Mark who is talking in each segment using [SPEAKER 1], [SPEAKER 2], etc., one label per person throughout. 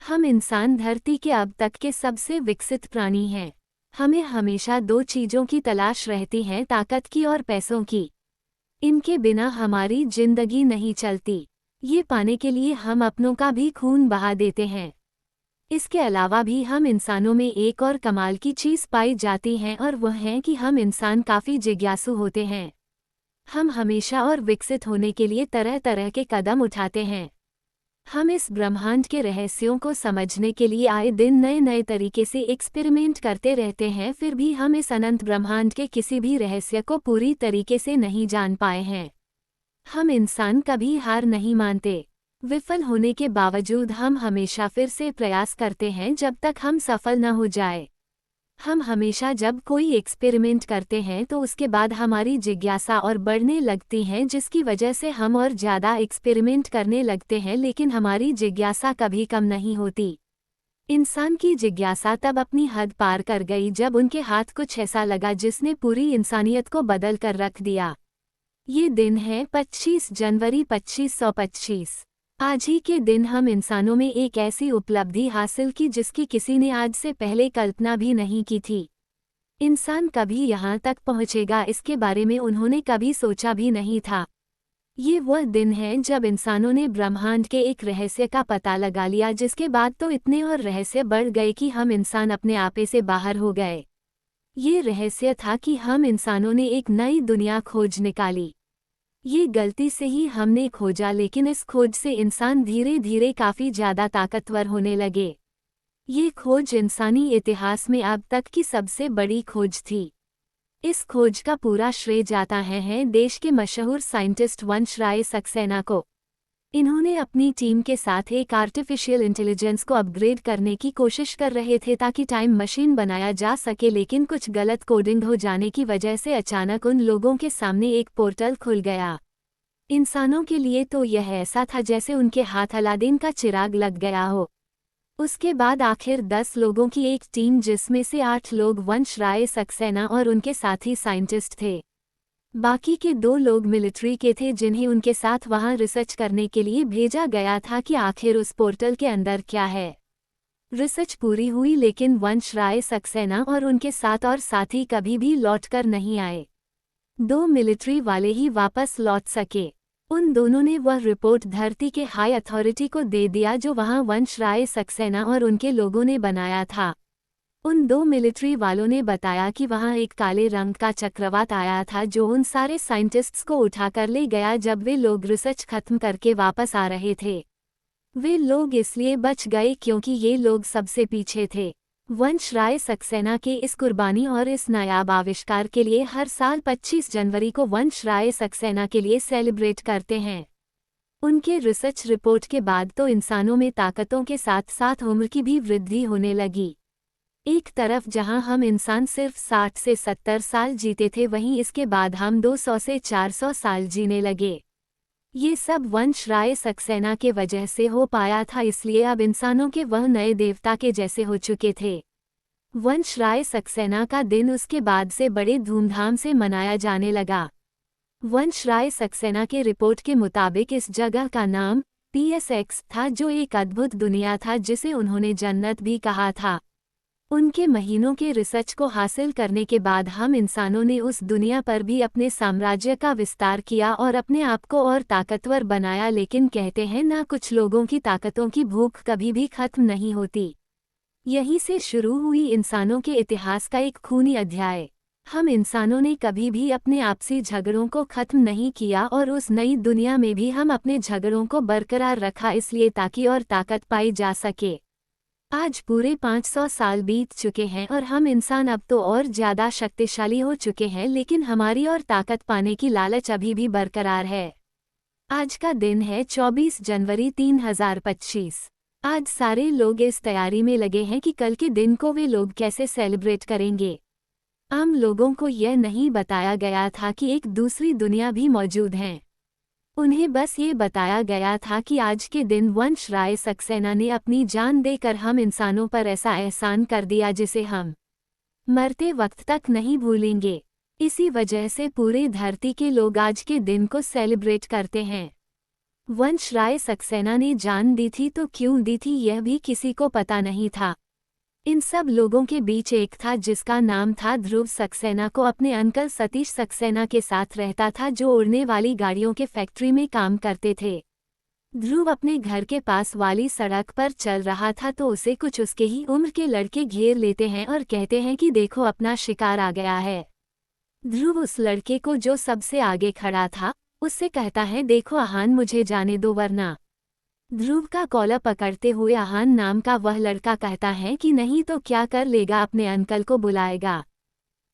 [SPEAKER 1] हम इंसान धरती के अब तक के सबसे विकसित प्राणी हैं। हमें हमेशा दो चीज़ों की तलाश रहती है, ताकत की और पैसों की। इनके बिना हमारी जिंदगी नहीं चलती। ये पाने के लिए हम अपनों का भी खून बहा देते हैं। इसके अलावा भी हम इंसानों में एक और कमाल की चीज़ पाई जाती है, और वह है कि हम इंसान काफ़ी जिज्ञासु होते हैं। हम हमेशा और विकसित होने के लिए तरह तरह के कदम उठाते हैं। हम इस ब्रह्मांड के रहस्यों को समझने के लिए आए दिन नए नए तरीके से एक्सपेरिमेंट करते रहते हैं, फिर भी हम इस अनंत ब्रह्मांड के किसी भी रहस्य को पूरी तरीके से नहीं जान पाए हैं। हम इंसान कभी हार नहीं मानते। विफल होने के बावजूद हम हमेशा फिर से प्रयास करते हैं जब तक हम सफल न हो जाए। हम हमेशा जब कोई एक्सपेरिमेंट करते हैं तो उसके बाद हमारी जिज्ञासा और बढ़ने लगती है, जिसकी वजह से हम और ज़्यादा एक्सपेरिमेंट करने लगते हैं, लेकिन हमारी जिज्ञासा कभी कम नहीं होती। इंसान की जिज्ञासा तब अपनी हद पार कर गई जब उनके हाथ कुछ ऐसा लगा जिसने पूरी इंसानियत को बदल कर रख दिया। ये दिन है 25 जनवरी 2525। आज ही के दिन हम इंसानों में एक ऐसी उपलब्धि हासिल की जिसकी किसी ने आज से पहले कल्पना भी नहीं की थी। इंसान कभी यहाँ तक पहुँचेगा, इसके बारे में उन्होंने कभी सोचा भी नहीं था। ये वह दिन है जब इंसानों ने ब्रह्मांड के एक रहस्य का पता लगा लिया, जिसके बाद तो इतने और रहस्य बढ़ गए कि हम इंसान अपने आपे से बाहर हो गए। ये रहस्य था कि हम इंसानों ने एक नई दुनिया खोज निकाली। ये गलती से ही हमने खोजा, लेकिन इस खोज से इंसान धीरे धीरे काफ़ी ज़्यादा ताकतवर होने लगे। ये खोज इंसानी इतिहास में अब तक की सबसे बड़ी खोज थी। इस खोज का पूरा श्रेय जाता है देश के मशहूर साइंटिस्ट वंश राय सक्सेना को। इन्होंने अपनी टीम के साथ एक आर्टिफिशियल इंटेलिजेंस को अपग्रेड करने की कोशिश कर रहे थे ताकि टाइम मशीन बनाया जा सके, लेकिन कुछ गलत कोडिंग हो जाने की वजह से अचानक उन लोगों के सामने एक पोर्टल खुल गया। इंसानों के लिए तो यह ऐसा था जैसे उनके हाथ अलादीन का चिराग लग गया हो। उसके बाद आखिर 10 लोगों की एक टीम, जिसमें से 8 लोग वंश राय सक्सेना और उनके साथी साइंटिस्ट थे। बाकी के 2 लोग मिलिट्री के थे, जिन्हें उनके साथ वहां रिसर्च करने के लिए भेजा गया था कि आखिर उस पोर्टल के अंदर क्या है। रिसर्च पूरी हुई, लेकिन वंश राय सक्सेना और उनके साथ और साथी कभी भी लौटकर नहीं आए। 2 मिलिट्री वाले ही वापस लौट सके। उन दोनों ने वह रिपोर्ट धरती के हाई अथॉरिटी को दे दिया जो वहां वंश राय सक्सेना और उनके लोगों ने बनाया था। उन 2 मिलिट्री वालों ने बताया कि वहां एक काले रंग का चक्रवात आया था जो उन सारे साइंटिस्ट्स को उठाकर ले गया जब वे लोग रिसर्च खत्म करके वापस आ रहे थे। वे लोग इसलिए बच गए क्योंकि ये लोग सबसे पीछे थे। वंश राय सक्सेना के इस कुर्बानी और इस नायाब आविष्कार के लिए हर साल 25 जनवरी को वंश राय सक्सेना के लिए सेलिब्रेट करते हैं। उनके रिसर्च रिपोर्ट के बाद तो इंसानों में ताकतों के साथ साथ उम्र की भी वृद्धि होने लगी। एक तरफ जहां हम इंसान सिर्फ 60 से 70 साल जीते थे, वहीं इसके बाद हम 200 से 400 साल जीने लगे। ये सब वंश राय सक्सेना के वजह से हो पाया था, इसलिए अब इंसानों के वह नए देवता के जैसे हो चुके थे। वंश राय सक्सेना का दिन उसके बाद से बड़े धूमधाम से मनाया जाने लगा। वंश राय सक्सेना के रिपोर्ट के मुताबिक इस जगह का नाम PSX था, जो एक अद्भुत दुनिया था जिसे उन्होंने जन्नत भी कहा था। उनके महीनों के रिसर्च को हासिल करने के बाद हम इंसानों ने उस दुनिया पर भी अपने साम्राज्य का विस्तार किया और अपने आप को और ताकतवर बनाया, लेकिन कहते हैं ना, कुछ लोगों की ताकतों की भूख कभी भी खत्म नहीं होती। यहीं से शुरू हुई इंसानों के इतिहास का एक खूनी अध्याय। हम इंसानों ने कभी भी अपने आपसी झगड़ों को खत्म नहीं किया और उस नई दुनिया में भी हम अपने झगड़ों को बरकरार रखा, इसलिए ताकि और ताकत पाई जा सके। आज पूरे 500 साल बीत चुके हैं और हम इंसान अब तो और ज़्यादा शक्तिशाली हो चुके हैं, लेकिन हमारी और ताकत पाने की लालच अभी भी बरकरार है। आज का दिन है 24 जनवरी 3025। आज सारे लोग इस तैयारी में लगे हैं कि कल के दिन को वे लोग कैसे सेलिब्रेट करेंगे। आम लोगों को यह नहीं बताया गया था कि एक दूसरी दुनिया भी मौजूद है। उन्हें बस ये बताया गया था कि आज के दिन वंश राय सक्सेना ने अपनी जान देकर हम इंसानों पर ऐसा एहसान कर दिया जिसे हम मरते वक्त तक नहीं भूलेंगे। इसी वजह से पूरे धरती के लोग आज के दिन को सेलिब्रेट करते हैं। वंश राय सक्सेना ने जान दी थी तो क्यों दी थी यह भी किसी को पता नहीं था। इन सब लोगों के बीच एक था जिसका नाम था ध्रुव सक्सेना को अपने अंकल सतीश सक्सेना के साथ रहता था जो उड़ने वाली गाड़ियों के फैक्ट्री में काम करते थे। ध्रुव अपने घर के पास वाली सड़क पर चल रहा था तो उसे कुछ उसके ही उम्र के लड़के घेर लेते हैं और कहते हैं कि देखो अपना शिकार आ गया है। ध्रुव उस लड़के को जो सबसे आगे खड़ा था उससे कहता है देखो आहान मुझे जाने दो वरना। ध्रुव का कॉलर पकड़ते हुए आहान नाम का वह लड़का कहता है कि नहीं तो क्या कर लेगा, अपने अंकल को बुलाएगा।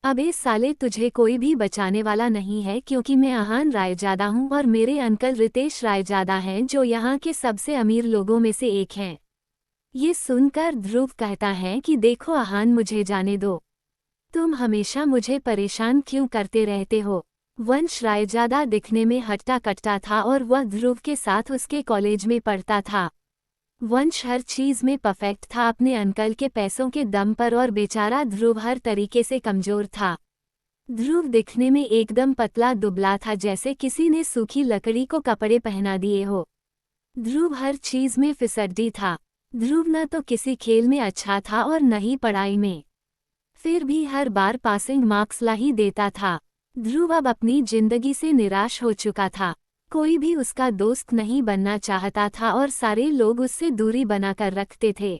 [SPEAKER 1] अबे साले तुझे कोई भी बचाने वाला नहीं है क्योंकि मैं आहान रायजादा हूँ और मेरे अंकल रितेश रायजादा हैं जो यहाँ के सबसे अमीर लोगों में से एक हैं। ये सुनकर ध्रुव कहता है कि देखो आहान मुझे जाने दो, तुम हमेशा मुझे परेशान क्यों करते रहते हो। वंश रायजादा दिखने में हट्टा कट्टा था और वह ध्रुव के साथ उसके कॉलेज में पढ़ता था। वंश हर चीज में परफेक्ट था अपने अंकल के पैसों के दम पर और बेचारा ध्रुव हर तरीके से कमजोर था। ध्रुव दिखने में एकदम पतला दुबला था जैसे किसी ने सूखी लकड़ी को कपड़े पहना दिए हो। ध्रुव हर चीज में फिसड्डी था। ध्रुव न तो किसी खेल में अच्छा था और न ही पढ़ाई में, फिर भी हर बार पासिंग मार्क्स ला ही देता था। ध्रुव अब अपनी जिंदगी से निराश हो चुका था। कोई भी उसका दोस्त नहीं बनना चाहता था और सारे लोग उससे दूरी बनाकर रखते थे।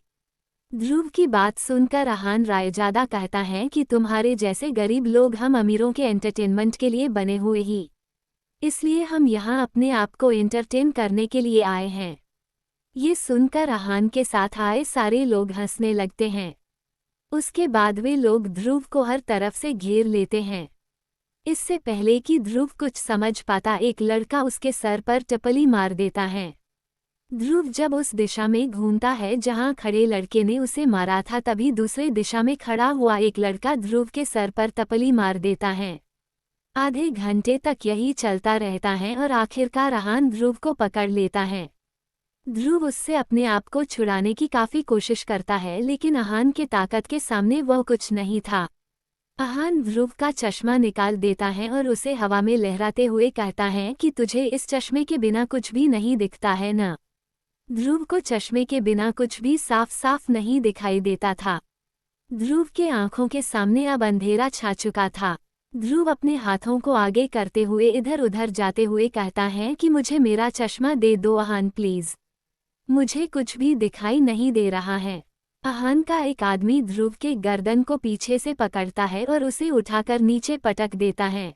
[SPEAKER 1] ध्रुव की बात सुनकर आहान रायजादा कहता है कि तुम्हारे जैसे गरीब लोग हम अमीरों के एंटरटेनमेंट के लिए बने हुए ही, इसलिए हम यहाँ अपने आप को एंटरटेन करने के लिए आए हैं। ये सुनकर आहान के साथ आए सारे लोग हंसने लगते हैं। उसके बाद वे लोग ध्रुव को हर तरफ से घेर लेते हैं। इससे पहले कि ध्रुव कुछ समझ पाता एक लड़का उसके सर पर टपली मार देता है। ध्रुव जब उस दिशा में घूमता है जहां खड़े लड़के ने उसे मारा था तभी दूसरे दिशा में खड़ा हुआ एक लड़का ध्रुव के सर पर टपली मार देता है। आधे घंटे तक यही चलता रहता है और आखिरकार आहान ध्रुव को पकड़ लेता है। ध्रुव उससे अपने आप को छुड़ाने की काफी कोशिश करता है लेकिन आहान के ताकत के सामने वह कुछ नहीं था। आहान ध्रुव का चश्मा निकाल देता है और उसे हवा में लहराते हुए कहता है कि तुझे इस चश्मे के बिना कुछ भी नहीं दिखता है ना। ध्रुव को चश्मे के बिना कुछ भी साफ साफ नहीं दिखाई देता था। ध्रुव के आंखों के सामने अब अंधेरा छा चुका था। ध्रुव अपने हाथों को आगे करते हुए इधर उधर जाते हुए कहता है कि मुझे मेरा चश्मा दे दो आहान प्लीज, मुझे कुछ भी दिखाई नहीं दे रहा है। आहान का एक आदमी ध्रुव के गर्दन को पीछे से पकड़ता है और उसे उठाकर नीचे पटक देता है।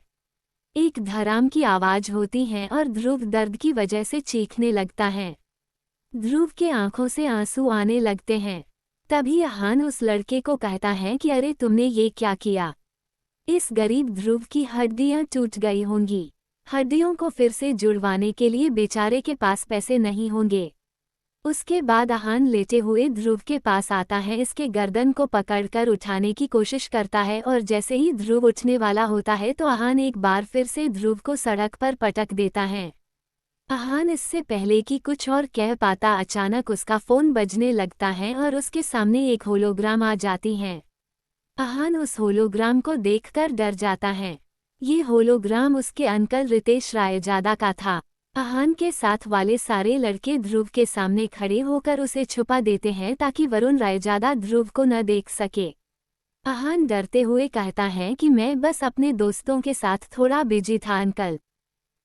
[SPEAKER 1] एक धड़ाम की आवाज होती है और ध्रुव दर्द की वजह से चीखने लगता है। ध्रुव के आंखों से आंसू आने लगते हैं। तभी आहान उस लड़के को कहता है कि अरे तुमने ये क्या किया। इस गरीब ध्रुव की हड्डियां टूट गई होंगी, हड्डियों को फिर से जुड़वाने के लिए बेचारे के पास पैसे नहीं होंगे। उसके बाद आहान लेटे हुए ध्रुव के पास आता है, इसके गर्दन को पकड़कर उठाने की कोशिश करता है और जैसे ही ध्रुव उठने वाला होता है तो आहान एक बार फिर से ध्रुव को सड़क पर पटक देता है। आहान इससे पहले कि कुछ और कह पाता अचानक उसका फोन बजने लगता है और उसके सामने एक होलोग्राम आ जाती है। आहान उस होलोग्राम को देखकर डर जाता है। ये होलोग्राम उसके अंकल रितेश रायजादा का था। आहान के साथ वाले सारे लड़के ध्रुव के सामने खड़े होकर उसे छुपा देते हैं ताकि वरुण रायजादा ध्रुव को न देख सके। आहान डरते हुए कहता है कि मैं बस अपने दोस्तों के साथ थोड़ा बिजी था अंकल,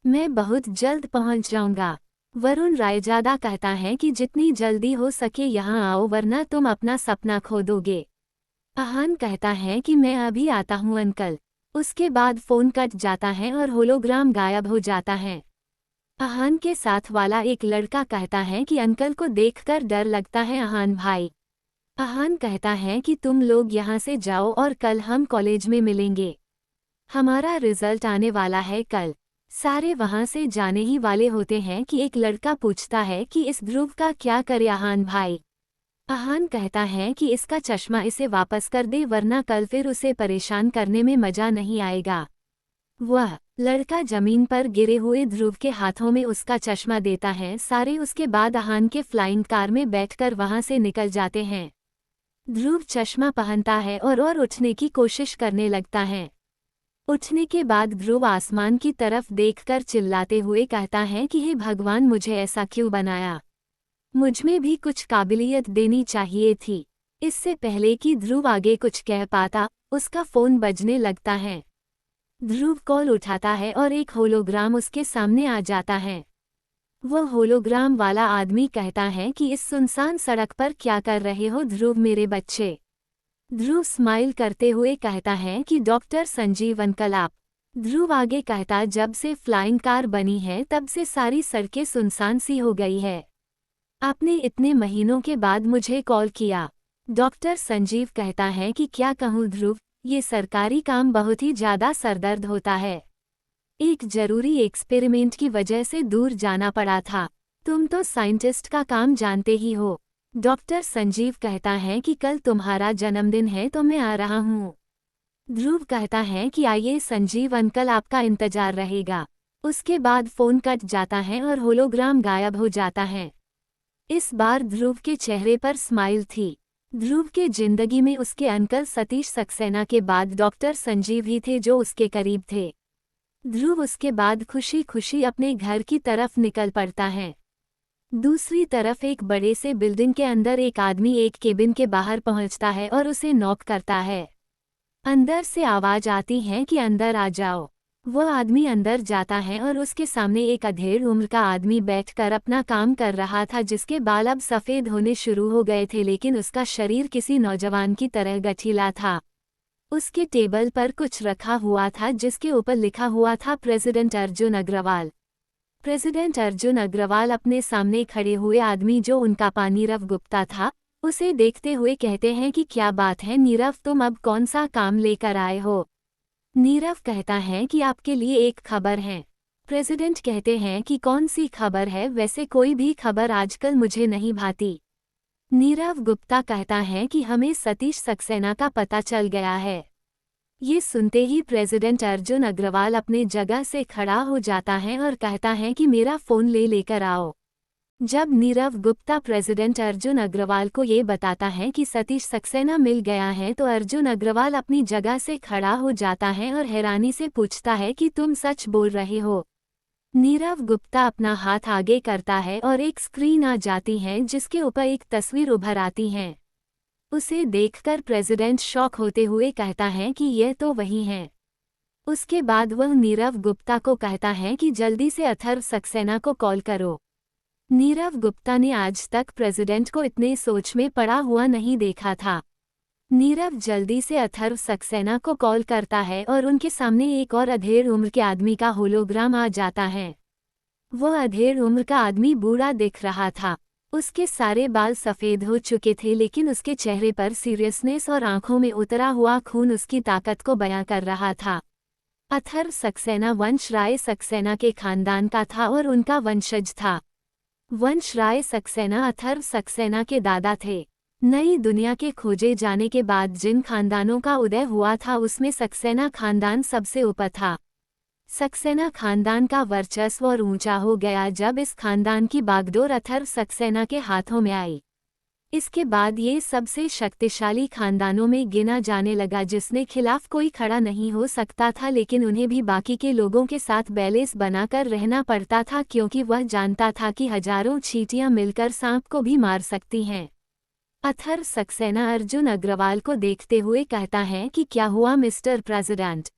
[SPEAKER 1] मैं बहुत जल्द पहुंच जाऊंगा। वरुण रायजादा कहता है कि जितनी जल्दी हो सके यहाँ आओ वरना तुम अपना सपना खो दोगे। आहान कहता है कि मैं अभी आता हूँ अंकल। उसके बाद फोन कट जाता है और होलोग्राम गायब हो जाता है। आहान के साथ वाला एक लड़का कहता है कि अंकल को देखकर डर लगता है आहान भाई। आहान कहता है कि तुम लोग यहाँ से जाओ और कल हम कॉलेज में मिलेंगे, हमारा रिजल्ट आने वाला है कल। सारे वहाँ से जाने ही वाले होते हैं कि एक लड़का पूछता है कि इस ध्रुव का क्या करे आहान भाई। आहान कहता है कि इसका चश्मा इसे वापस कर दे वरना कल फिर उसे परेशान करने में मजा नहीं आएगा। वह लड़का जमीन पर गिरे हुए ध्रुव के हाथों में उसका चश्मा देता है। सारे उसके बाद आहान के फ्लाइंग कार में बैठकर वहां से निकल जाते हैं। ध्रुव चश्मा पहनता है और उठने की कोशिश करने लगता है। उठने के बाद ध्रुव आसमान की तरफ देखकर चिल्लाते हुए कहता है कि हे भगवान, मुझे ऐसा क्यों बनाया। मुझमें भी कुछ काबिलियत देनी चाहिए थी। इससे पहले कि ध्रुव आगे कुछ कह पाता, उसका फोन बजने लगता है। ध्रुव कॉल उठाता है और एक होलोग्राम उसके सामने आ जाता है। वह होलोग्राम वाला आदमी कहता है कि इस सुनसान सड़क पर क्या कर रहे हो ध्रुव मेरे बच्चे। ध्रुव स्माइल करते हुए कहता है कि डॉक्टर संजीव अंकल आप। ध्रुव आगे कहता, जब से फ्लाइंग कार बनी है तब से सारी सड़कें सुनसान सी हो गई है। आपने इतने महीनों के बाद मुझे कॉल किया। डॉक्टर संजीव कहता है कि क्या कहूँ ध्रुव, ये सरकारी काम बहुत ही ज़्यादा सरदर्द होता है। एक जरूरी एक्सपेरिमेंट की वजह से दूर जाना पड़ा था। तुम तो साइंटिस्ट का काम जानते ही हो। डॉक्टर संजीव कहता है कि कल तुम्हारा जन्मदिन है तो मैं आ रहा हूँ। ध्रुव कहता है कि आइए संजीव अंकल, आपका इंतजार रहेगा। उसके बाद फोन कट जाता है और होलोग्राम गायब हो जाता है। इस बार ध्रुव के चेहरे पर स्माइल थी। ध्रुव के जिंदगी में उसके अंकल सतीश सक्सेना के बाद डॉक्टर संजीव ही थे जो उसके करीब थे। ध्रुव उसके बाद खुशी खुशी अपने घर की तरफ निकल पड़ता है। दूसरी तरफ एक बड़े से बिल्डिंग के अंदर एक आदमी एक केबिन के बाहर पहुंचता है और उसे नॉक करता है। अंदर से आवाज आती है कि अंदर आ जाओ। वह आदमी अंदर जाता है और उसके सामने एक अधेड़ उम्र का आदमी बैठकर अपना काम कर रहा था, जिसके बाल अब सफ़ेद होने शुरू हो गए थे, लेकिन उसका शरीर किसी नौजवान की तरह गठीला था। उसके टेबल पर कुछ रखा हुआ था जिसके ऊपर लिखा हुआ था प्रेसिडेंट अर्जुन अग्रवाल। प्रेसिडेंट अर्जुन अग्रवाल अपने सामने खड़े हुए आदमी जो उनका नीरव गुप्ता था, उसे देखते हुए कहते हैं कि क्या बात है नीरव, तुम अब कौन सा काम लेकर आए हो। नीरव कहता है कि आपके लिए एक खबर है। प्रेसिडेंट कहते हैं कि कौन सी खबर है, वैसे कोई भी खबर आजकल मुझे नहीं भाती। नीरव गुप्ता कहता है कि हमें सतीश सक्सेना का पता चल गया है। ये सुनते ही प्रेसिडेंट अर्जुन अग्रवाल अपने जगह से खड़ा हो जाता है और कहता है कि मेरा फ़ोन लेकर आओ। जब नीरव गुप्ता प्रेसिडेंट अर्जुन अग्रवाल को ये बताता है कि सतीश सक्सेना मिल गया है तो अर्जुन अग्रवाल अपनी जगह से खड़ा हो जाता है और हैरानी से पूछता है कि तुम सच बोल रहे हो। नीरव गुप्ता अपना हाथ आगे करता है और एक स्क्रीन आ जाती है जिसके ऊपर एक तस्वीर उभर आती है। उसे देखकर प्रेसिडेंट शॉक होते हुए कहता है कि यह तो वही है। उसके बाद वह नीरव गुप्ता को कहता है कि जल्दी से अथर्व सक्सेना को कॉल करो। नीरव गुप्ता ने आज तक प्रेसिडेंट को इतने सोच में पड़ा हुआ नहीं देखा था। नीरव जल्दी से अथर्व सक्सेना को कॉल करता है और उनके सामने एक और अधेड़ उम्र के आदमी का होलोग्राम आ जाता है। वह अधेड़ उम्र का आदमी बूढ़ा दिख रहा था। उसके सारे बाल सफ़ेद हो चुके थे, लेकिन उसके चेहरे पर सीरियसनेस और आंखों में उतरा हुआ खून उसकी ताकत को बयां कर रहा था। अथर्व सक्सेना वंश राय सक्सेना के खानदान का था और उनका वंशज था। वंश राय सक्सेना अथर्व सक्सेना के दादा थे। नई दुनिया के खोजे जाने के बाद जिन खानदानों का उदय हुआ था उसमें सक्सेना खानदान सबसे ऊपर था। सक्सेना खानदान का वर्चस्व और ऊंचा हो गया जब इस खानदान की बागडोर अथर्व सक्सेना के हाथों में आई। इसके बाद ये सबसे शक्तिशाली खानदानों में गिना जाने लगा, जिसने खिलाफ कोई खड़ा नहीं हो सकता था, लेकिन उन्हें भी बाकी के लोगों के साथ बैलेंस बनाकर रहना पड़ता था, क्योंकि वह जानता था कि हजारों चींटियां मिलकर सांप को भी मार सकती हैं। अथर्व सक्सेना अर्जुन अग्रवाल को देखते हुए कहता है कि क्या हुआ मिस्टर प्रेसिडेंट,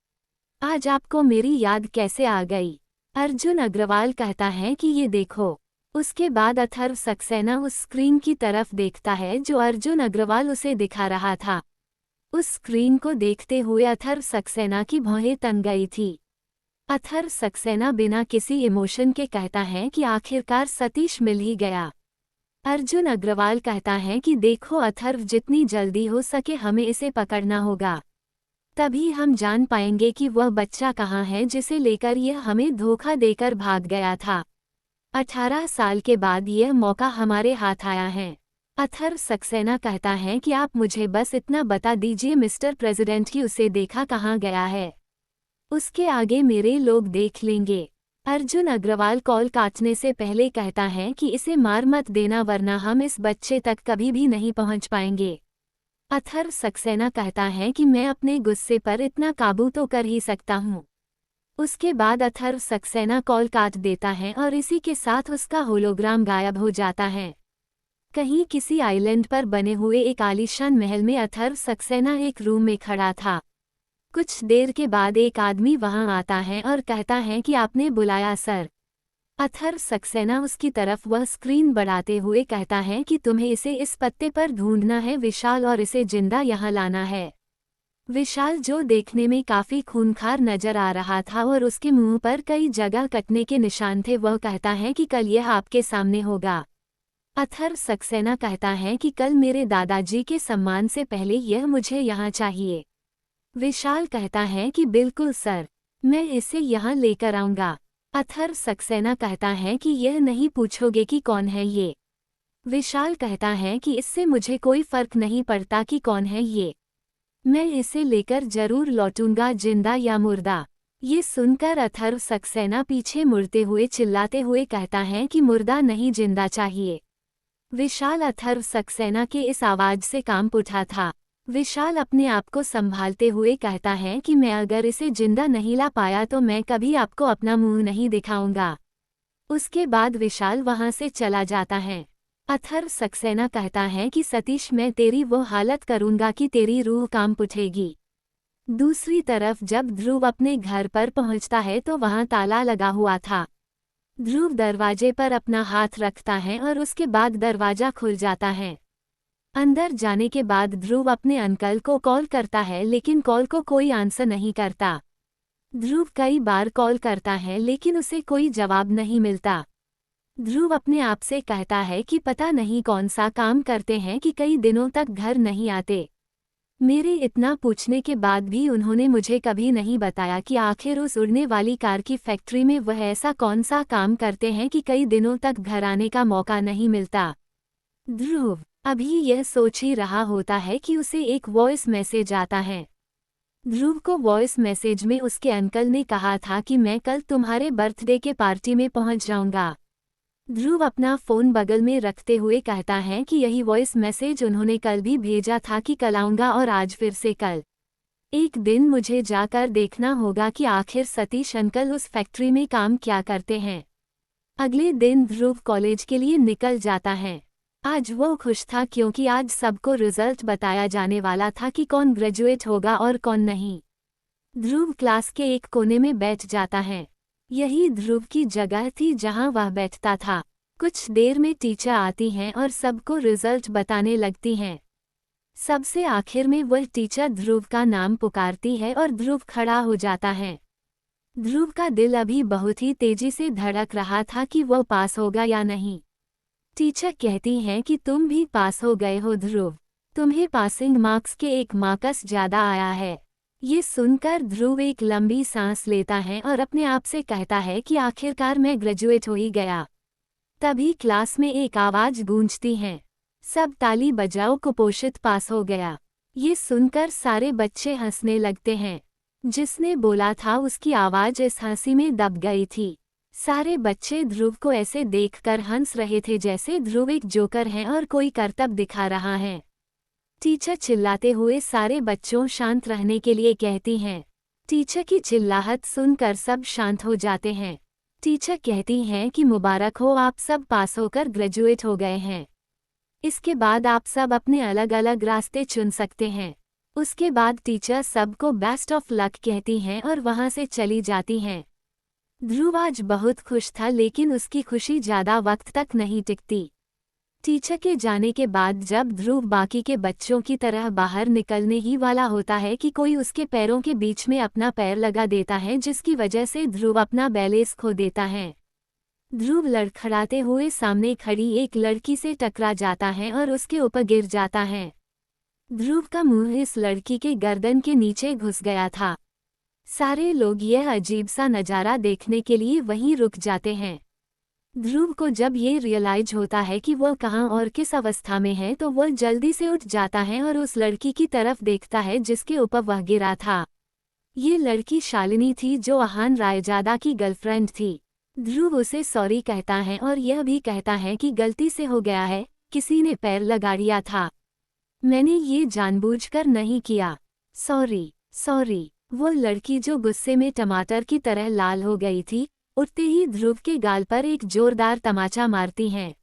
[SPEAKER 1] आज आपको मेरी याद कैसे आ गई। अर्जुन अग्रवाल कहता है कि ये देखो। उसके बाद अथर्व सक्सेना उस स्क्रीन की तरफ देखता है जो अर्जुन अग्रवाल उसे दिखा रहा था। उस स्क्रीन को देखते हुए अथर्व सक्सेना की भौहें तन गई थी। अथर्व सक्सेना बिना किसी इमोशन के कहता है कि आखिरकार सतीश मिल ही गया। अर्जुन अग्रवाल कहता है कि देखो अथर्व, जितनी जल्दी हो सके हमें इसे पकड़ना होगा। तभी हम जान पाएंगे कि वह बच्चा कहाँ है जिसे लेकर यह हमें धोखा देकर भाग गया था। 18 साल के बाद यह मौका हमारे हाथ आया है। अथर्व सक्सेना कहता है कि आप मुझे बस इतना बता दीजिए मिस्टर प्रेसिडेंट कि उसे देखा कहाँ गया है, उसके आगे मेरे लोग देख लेंगे। अर्जुन अग्रवाल कॉल काटने से पहले कहता है कि इसे मार मत देना वरना हम इस बच्चे तक कभी भी नहीं पहुंच पाएंगे। अथर्व सक्सेना कहता है कि मैं अपने गुस्से पर इतना काबू तो कर ही सकता हूँ। उसके बाद अथर्व सक्सेना कॉल काट देता है और इसी के साथ उसका होलोग्राम गायब हो जाता है। कहीं किसी आइलैंड पर बने हुए एक आलीशान महल में अथर्व सक्सेना एक रूम में खड़ा था। कुछ देर के बाद एक आदमी वहां आता है और कहता है कि आपने बुलाया सर। अथर्व सक्सेना उसकी तरफ वह स्क्रीन बढ़ाते हुए कहता है कि तुम्हें इसे इस पत्ते पर ढूंढना है विशाल, और इसे जिंदा यहाँ लाना है। विशाल, जो देखने में काफी खूंखार नजर आ रहा था और उसके मुंह पर कई जगह कटने के निशान थे, वह कहता है कि कल यह आपके सामने होगा। अथर्व सक्सेना कहता है कि कल मेरे दादाजी के सम्मान से पहले यह मुझे यहाँ चाहिए। विशाल कहता है कि बिल्कुल सर, मैं इसे यहाँ लेकर आऊंगा। अथर्व सक्सेना कहता है कि यह नहीं पूछोगे कि कौन है ये। विशाल कहता है कि इससे मुझे कोई फर्क नहीं पड़ता कि कौन है ये, मैं इसे लेकर जरूर लौटूंगा, जिंदा या मुर्दा। ये सुनकर अथर्व सक्सेना पीछे मुड़ते हुए चिल्लाते हुए कहता है कि मुर्दा नहीं, जिंदा चाहिए। विशाल अथर्व सक्सेना के इस आवाज से कांप उठा था। विशाल अपने आप को संभालते हुए कहता है कि मैं अगर इसे जिंदा नहीं ला पाया तो मैं कभी आपको अपना मुंह नहीं दिखाऊंगा। उसके बाद विशाल वहां से चला जाता है। अथर्व सक्सेना कहता है कि सतीश, मैं तेरी वो हालत करूंगा कि तेरी रूह कांप उठेगी। दूसरी तरफ जब ध्रुव अपने घर पर पहुंचता है तो वहां ताला लगा हुआ था। ध्रुव दरवाजे पर अपना हाथ रखता है और उसके बाद दरवाजा खुल जाता है। अंदर जाने के बाद ध्रुव अपने अंकल को कॉल करता है, लेकिन कॉल को कोई आंसर नहीं करता। ध्रुव कई बार कॉल करता है लेकिन उसे कोई जवाब नहीं मिलता। ध्रुव अपने आप से कहता है कि पता नहीं कौन सा काम करते हैं कि कई दिनों तक घर नहीं आते। मेरे इतना पूछने के बाद भी उन्होंने मुझे कभी नहीं बताया कि आखिर उस उड़ने वाली कार की फैक्ट्री में वह ऐसा कौन सा काम करते हैं कि कई दिनों तक घर आने का मौका नहीं मिलता। ध्रुव अभी यह सोच ही रहा होता है कि उसे एक वॉइस मैसेज आता है। ध्रुव को वॉइस मैसेज में उसके अंकल ने कहा था कि मैं कल तुम्हारे बर्थडे के पार्टी में पहुंच जाऊंगा। ध्रुव अपना फोन बगल में रखते हुए कहता है कि यही वॉइस मैसेज उन्होंने कल भी भेजा था कि कल आऊंगा, और आज फिर से कल। एक दिन मुझे जाकर देखना होगा कि आखिर सतीश अंकल उस फैक्ट्री में काम क्या करते हैं। अगले दिन ध्रुव कॉलेज के लिए निकल जाता है। आज वो खुश था क्योंकि आज सबको रिजल्ट बताया जाने वाला था कि कौन ग्रेजुएट होगा और कौन नहीं। ध्रुव क्लास के एक कोने में बैठ जाता है। यही ध्रुव की जगह थी जहां वह बैठता था। कुछ देर में टीचर आती हैं और सबको रिजल्ट बताने लगती हैं। सबसे आखिर में वह टीचर ध्रुव का नाम पुकारती है और ध्रुव खड़ा हो जाता है। ध्रुव का दिल अभी बहुत ही तेजी से धड़क रहा था कि वह पास होगा या नहीं। टीचर कहती हैं कि तुम भी पास हो गए हो ध्रुव, तुम्हें पासिंग मार्क्स के 1 मार्क्स ज्यादा आया है। ये सुनकर ध्रुव एक लंबी सांस लेता है और अपने आप से कहता है कि आखिरकार मैं ग्रेजुएट हो ही गया। तभी क्लास में एक आवाज गूंजती है, सब ताली बजाओ, कुपोषित पास हो गया। ये सुनकर सारे बच्चे हंसने लगते हैं। जिसने बोला था उसकी आवाज इस हंसी में दब गई थी। सारे बच्चे ध्रुव को ऐसे देखकर हंस रहे थे जैसे ध्रुव एक जोकर है और कोई करतब दिखा रहा है। टीचर चिल्लाते हुए सारे बच्चों शांत रहने के लिए कहती हैं। टीचर की चिल्लाहट सुनकर सब शांत हो जाते हैं। टीचर कहती हैं कि मुबारक हो, आप सब पास होकर ग्रेजुएट हो गए हैं। इसके बाद आप सब अपने अलग अलग रास्ते चुन सकते हैं। उसके बाद टीचर सबको बेस्ट ऑफ लक कहती हैं और वहां से चली जाती हैं। ध्रुव आज बहुत खुश था, लेकिन उसकी खुशी ज्यादा वक्त तक नहीं टिकती। टीचर के जाने के बाद जब ध्रुव बाकी के बच्चों की तरह बाहर निकलने ही वाला होता है कि कोई उसके पैरों के बीच में अपना पैर लगा देता है, जिसकी वजह से ध्रुव अपना बैलेंस खो देता है। ध्रुव लड़खड़ाते हुए सामने खड़ी एक लड़की से टकरा जाता है और उसके ऊपर गिर जाता है। ध्रुव का मुंह इस लड़की के गर्दन के नीचे घुस गया था। सारे लोग यह अजीब सा नज़ारा देखने के लिए वहीं रुक जाते हैं। ध्रुव को जब ये रियलाइज होता है कि वह कहाँ और किस अवस्था में है तो वह जल्दी से उठ जाता है और उस लड़की की तरफ देखता है जिसके ऊपर वह गिरा था। ये लड़की शालिनी थी, जो आहान रायजादा की गर्लफ्रेंड थी। ध्रुव उसे सॉरी कहता है और यह भी कहता है कि गलती से हो गया है, किसी ने पैर लगा दिया था। मैंने ये जानबूझकर नहीं किया। Sorry, sorry. वो लड़की जो गुस्से में टमाटर की तरह लाल हो गई थी, उठते ही ध्रुव के गाल पर एक जोरदार तमाचा मारती हैं।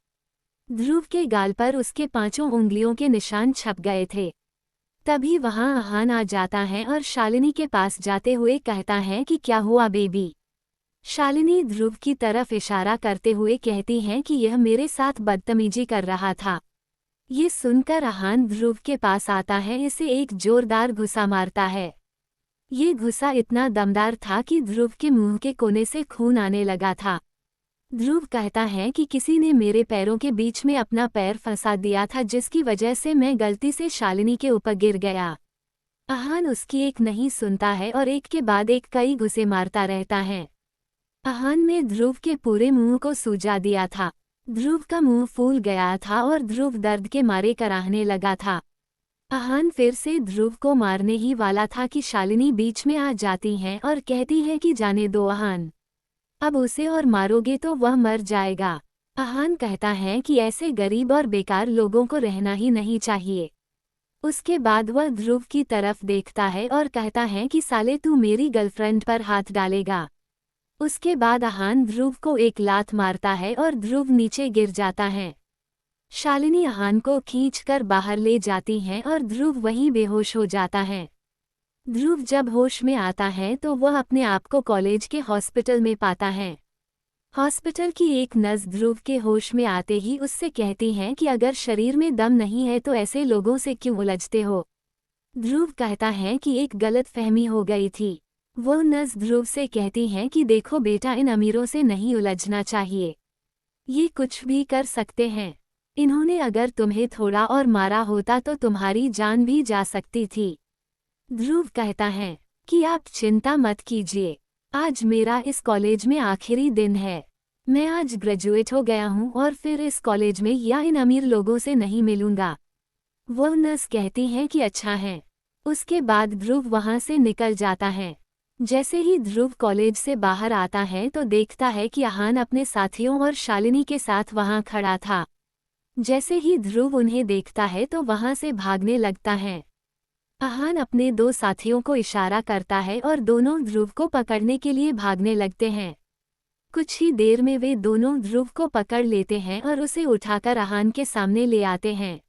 [SPEAKER 1] ध्रुव के गाल पर उसके 5 उंगलियों के निशान छप गए थे। तभी वहां आहान आ जाता है और शालिनी के पास जाते हुए कहता है कि क्या हुआ बेबी। शालिनी ध्रुव की तरफ इशारा करते हुए कहती है कि यह मेरे साथ बदतमीजी कर रहा था। ये सुनकर आहान ध्रुव के पास आता है, इसे एक जोरदार घुसा मारता है। ये घुसा इतना दमदार था कि ध्रुव के मुंह के कोने से खून आने लगा था। ध्रुव कहता है कि किसी ने मेरे पैरों के बीच में अपना पैर फंसा दिया था, जिसकी वजह से मैं गलती से शालिनी के ऊपर गिर गया। आहान उसकी एक नहीं सुनता है और एक के बाद एक कई घुसे मारता रहता है। आहान ने ध्रुव के पूरे मुंह को सूजा दिया था। ध्रुव का मुंह फूल गया था और ध्रुव दर्द के मारे कराहने लगा था। आहान फिर से ध्रुव को मारने ही वाला था कि शालिनी बीच में आ जाती है और कहती है कि जाने दो आहान, अब उसे और मारोगे तो वह मर जाएगा। आहान कहता है कि ऐसे गरीब और बेकार लोगों को रहना ही नहीं चाहिए। उसके बाद वह ध्रुव की तरफ देखता है और कहता है कि साले तू मेरी गर्लफ्रेंड पर हाथ डालेगा। उसके बाद आहान ध्रुव को एक लात मारता है और ध्रुव नीचे गिर जाता है। शालिनी आहान को खींचकर बाहर ले जाती हैं और ध्रुव वहीं बेहोश हो जाता है। ध्रुव जब होश में आता है तो वह अपने आप को कॉलेज के हॉस्पिटल में पाता है। हॉस्पिटल की एक नर्स ध्रुव के होश में आते ही उससे कहती हैं कि अगर शरीर में दम नहीं है तो ऐसे लोगों से क्यों उलझते हो। ध्रुव कहता है कि एक गलतफहमी हो गई थी। वो नर्स ध्रुव से कहती हैं कि देखो बेटा, इन अमीरों से नहीं उलझना चाहिए, ये कुछ भी कर सकते हैं। इन्होंने अगर तुम्हें थोड़ा और मारा होता तो तुम्हारी जान भी जा सकती थी। ध्रुव कहता है कि आप चिंता मत कीजिए, आज मेरा इस कॉलेज में आखिरी दिन है। मैं आज ग्रेजुएट हो गया हूँ और फिर इस कॉलेज में या इन अमीर लोगों से नहीं मिलूंगा। वो नर्स कहती हैं कि अच्छा है। उसके बाद ध्रुव वहां से निकल जाता है। जैसे ही ध्रुव कॉलेज से बाहर आता है तो देखता है कि आहान अपने साथियों और शालिनी के साथ वहां खड़ा था। जैसे ही ध्रुव उन्हें देखता है तो वहां से भागने लगता है। आहान अपने 2 साथियों को इशारा करता है और दोनों ध्रुव को पकड़ने के लिए भागने लगते हैं। कुछ ही देर में वे दोनों ध्रुव को पकड़ लेते हैं और उसे उठाकर आहान के सामने ले आते हैं।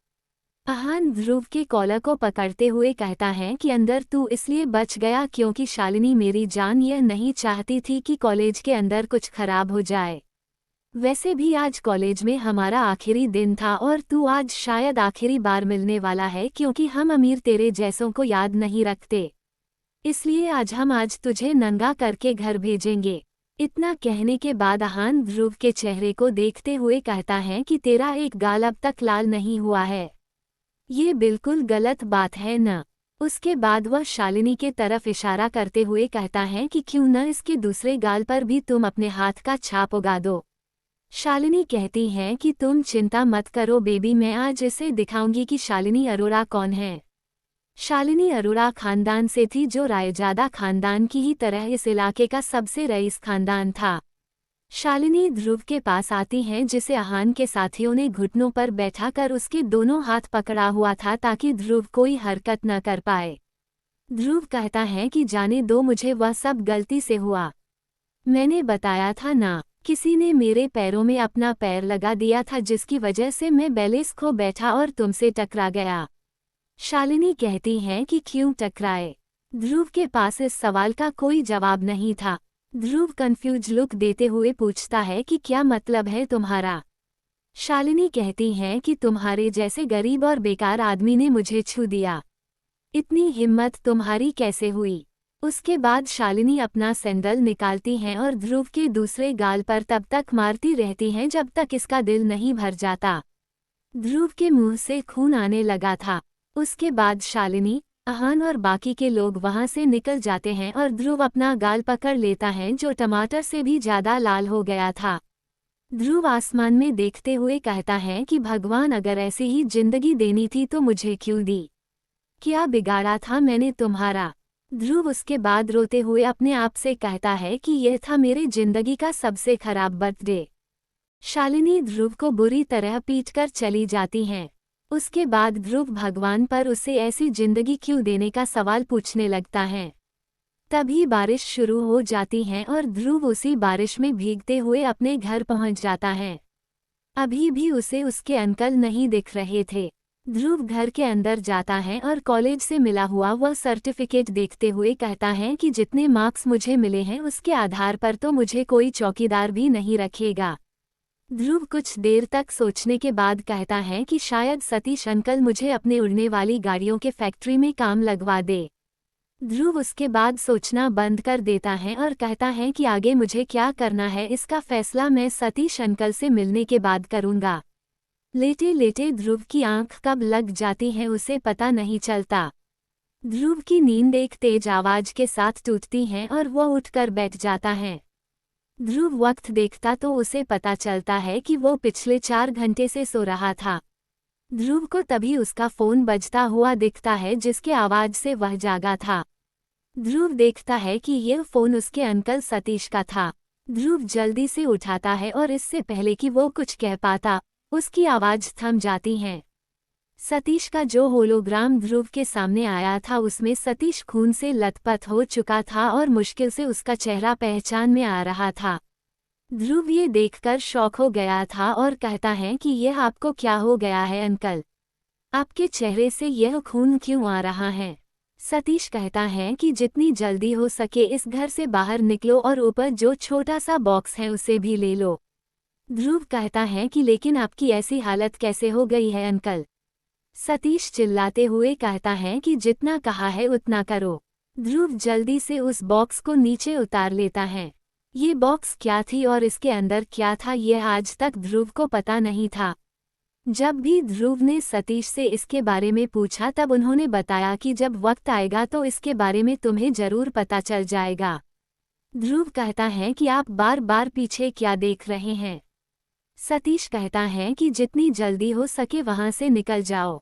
[SPEAKER 1] आहान ध्रुव के कॉलर को पकड़ते हुए कहता है कि अंदर तू इसलिए बच गया क्योंकि शालिनी मेरी जान यह नहीं चाहती थी कि कॉलेज के अंदर कुछ खराब हो जाए। वैसे भी आज कॉलेज में हमारा आखिरी दिन था और तू आज शायद आखिरी बार मिलने वाला है, क्योंकि हम अमीर तेरे जैसों को याद नहीं रखते। इसलिए आज तुझे नंगा करके घर भेजेंगे। इतना कहने के बाद आहान ध्रुव के चेहरे को देखते हुए कहता है कि तेरा एक गाल अब तक लाल नहीं हुआ है। ये बिल्कुल गलत बात है न। उसके बाद वह शालिनी के तरफ इशारा करते हुए कहता है कि क्यों न इसके दूसरे गाल पर भी तुम अपने हाथ का छाप उगा दो। शालिनी कहती है कि तुम चिंता मत करो बेबी, मैं आज इसे दिखाऊंगी कि शालिनी अरोड़ा कौन है। शालिनी अरोड़ा खानदान से थी जो रायजादा खानदान की ही तरह इस इलाके का सबसे रईस खानदान था। शालिनी ध्रुव के पास आती हैं, जिसे आहान के साथियों ने घुटनों पर बैठाकर उसके दोनों हाथ पकड़ा हुआ था ताकि ध्रुव कोई हरकत न कर पाए। ध्रुव कहता है कि जाने दो मुझे, वह सब गलती से हुआ। मैंने बताया था ना, किसी ने मेरे पैरों में अपना पैर लगा दिया था जिसकी वजह से मैं बैलेंस खो बैठा और तुमसे टकरा गया। शालिनी कहती है कि क्यों टकराए। ध्रुव के पास इस सवाल का कोई जवाब नहीं था। ध्रुव कंफ्यूज लुक देते हुए पूछता है कि क्या मतलब है तुम्हारा। शालिनी कहती है कि तुम्हारे जैसे गरीब और बेकार आदमी ने मुझे छू दिया। इतनी हिम्मत तुम्हारी कैसे हुई। उसके बाद शालिनी अपना सैंडल निकालती हैं और ध्रुव के दूसरे गाल पर तब तक मारती रहती हैं जब तक इसका दिल नहीं भर जाता। ध्रुव के मुंह से खून आने लगा था। उसके बाद शालिनी, आहान और बाकी के लोग वहां से निकल जाते हैं और ध्रुव अपना गाल पकड़ लेता है जो टमाटर से भी ज्यादा लाल हो गया था। ध्रुव आसमान में देखते हुए कहता है कि भगवान, अगर ऐसी ही जिंदगी देनी थी तो मुझे क्यों दी। क्या बिगाड़ा था मैंने तुम्हारा। ध्रुव उसके बाद रोते हुए अपने आप से कहता है कि यह था मेरे जिंदगी का सबसे खराब बर्थडे। शालिनी ध्रुव को बुरी तरह पीटकर चली जाती हैं। उसके बाद ध्रुव भगवान पर उसे ऐसी जिंदगी क्यों देने का सवाल पूछने लगता है। तभी बारिश शुरू हो जाती है और ध्रुव उसी बारिश में भीगते हुए अपने घर पहुंच जाता है। अभी भी उसे उसके अंकल नहीं दिख रहे थे। ध्रुव घर के अंदर जाता है और कॉलेज से मिला हुआ वह सर्टिफिकेट देखते हुए कहता है कि जितने मार्क्स मुझे मिले हैं उसके आधार पर तो मुझे कोई चौकीदार भी नहीं रखेगा। ध्रुव कुछ देर तक सोचने के बाद कहता है कि शायद सतीश अंकल मुझे अपने उड़ने वाली गाड़ियों के फैक्ट्री में काम लगवा दे। ध्रुव उसके बाद सोचना बंद कर देता है और कहता है कि आगे मुझे क्या करना है इसका फैसला मैं सतीश अंकल से मिलने के बाद करूंगा। लेटे लेटे ध्रुव की आंख कब लग जाती है उसे पता नहीं चलता। ध्रुव की नींद एक तेज आवाज के साथ टूटती है और वह उठकर बैठ जाता है। ध्रुव वक्त देखता तो उसे पता चलता है कि वो पिछले 4 घंटे से सो रहा था। ध्रुव को तभी उसका फोन बजता हुआ दिखता है जिसके आवाज से वह जागा था। ध्रुव देखता है कि यह फोन उसके अंकल सतीश का था। ध्रुव जल्दी से उठाता है और इससे पहले कि वो कुछ कह पाता, उसकी आवाज थम जाती है। सतीश का जो होलोग्राम ध्रुव के सामने आया था उसमें सतीश खून से लथपथ हो चुका था और मुश्किल से उसका चेहरा पहचान में आ रहा था। ध्रुव ये देखकर शॉक हो गया था और कहता है कि यह आपको क्या हो गया है अंकल? आपके चेहरे से यह खून क्यों आ रहा है? सतीश कहता है कि जितनी जल्दी हो सके इस घर से बाहर निकलो और ऊपर जो छोटा सा बॉक्स है उसे भी ले लो। ध्रुव कहता है कि लेकिन आपकी ऐसी हालत कैसे हो गई है अंकल? सतीश चिल्लाते हुए कहता है कि जितना कहा है उतना करो। ध्रुव जल्दी से उस बॉक्स को नीचे उतार लेता है। ये बॉक्स क्या थी और इसके अंदर क्या था यह आज तक ध्रुव को पता नहीं था। जब भी ध्रुव ने सतीश से इसके बारे में पूछा तब उन्होंने बताया कि जब वक्त आएगा तो इसके बारे में तुम्हें जरूर पता चल जाएगा। ध्रुव कहता है कि आप बार बार पीछे क्या देख रहे हैं? सतीश कहता है कि जितनी जल्दी हो सके वहां से निकल जाओ।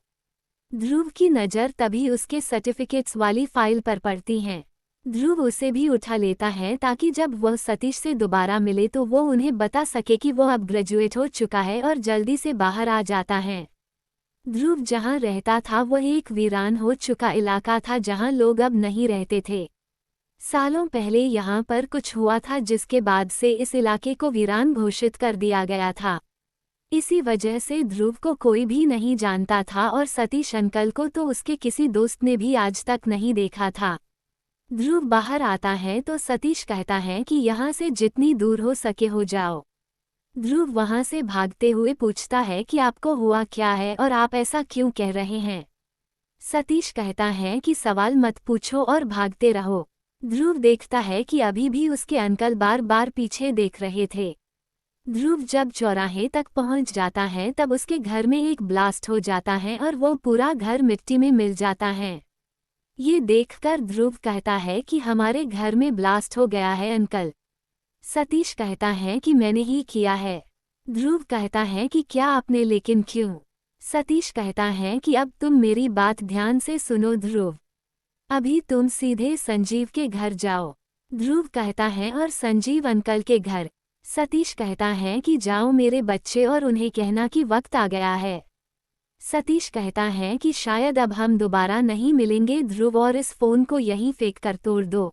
[SPEAKER 1] ध्रुव की नज़र तभी उसके सर्टिफिकेट्स वाली फाइल पर पड़ती है। ध्रुव उसे भी उठा लेता है ताकि जब वह सतीश से दोबारा मिले तो वो उन्हें बता सके कि वो अब ग्रेजुएट हो चुका है और जल्दी से बाहर आ जाता है। ध्रुव जहां रहता था वह एक वीरान हो चुका इलाका था जहां लोग अब नहीं रहते थे। सालों पहले यहाँ पर कुछ हुआ था जिसके बाद से इस इलाके को वीरान घोषित कर दिया गया था। इसी वजह से ध्रुव को कोई भी नहीं जानता था और सतीश अंकल को तो उसके किसी दोस्त ने भी आज तक नहीं देखा था। ध्रुव बाहर आता है तो सतीश कहता है कि यहाँ से जितनी दूर हो सके हो जाओ। ध्रुव वहाँ से भागते हुए पूछता है कि आपको हुआ क्या है और आप ऐसा क्यों कह रहे हैं? सतीश कहता है कि सवाल मत पूछो और भागते रहो। ध्रुव देखता है कि अभी भी उसके अंकल बार बार पीछे देख रहे थे। ध्रुव जब चौराहे तक पहुंच जाता है तब उसके घर में एक ब्लास्ट हो जाता है और वो पूरा घर मिट्टी में मिल जाता है। ये देखकर ध्रुव कहता है कि हमारे घर में ब्लास्ट हो गया है अंकल। सतीश कहता है कि मैंने ही किया है। ध्रुव कहता है कि क्या आपने, लेकिन क्यों? सतीश कहता है कि अब तुम मेरी बात ध्यान से सुनो ध्रुव। अभी तुम सीधे संजीव के घर जाओ। ध्रुव कहता है और संजीव अंकल के घर? सतीश कहता है कि जाओ मेरे बच्चे और उन्हें कहना कि वक्त आ गया है। सतीश कहता है कि शायद अब हम दोबारा नहीं मिलेंगे ध्रुव और इस फोन को यहीं फेंक कर तोड़ दो।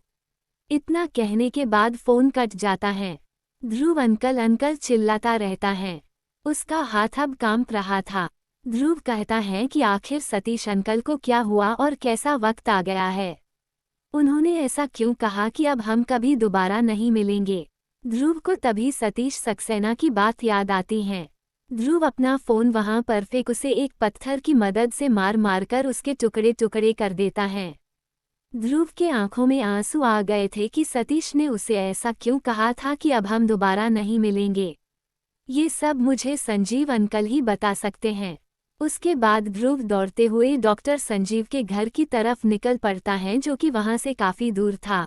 [SPEAKER 1] इतना कहने के बाद फोन कट जाता है। ध्रुव अंकल अंकल चिल्लाता रहता है। उसका हाथ अब कांप रहा था। ध्रुव कहता है कि आखिर सतीश अंकल को क्या हुआ और कैसा वक्त आ गया है? उन्होंने ऐसा क्यों कहा कि अब हम कभी दोबारा नहीं मिलेंगे? ध्रुव को तभी सतीश सक्सेना की बात याद आती है। ध्रुव अपना फोन वहां पर फेंक उसे एक पत्थर की मदद से मार मारकर उसके टुकड़े टुकड़े कर देता है। ध्रुव के आंखों में आंसू आ गए थे कि सतीश ने उसे ऐसा क्यों कहा था कि अब हम दोबारा नहीं मिलेंगे। ये सब मुझे संजीव अंकल ही बता सकते हैं। उसके बाद ध्रुव दौड़ते हुए डॉक्टर संजीव के घर की तरफ निकल पड़ता है जो कि वहां से काफी दूर था।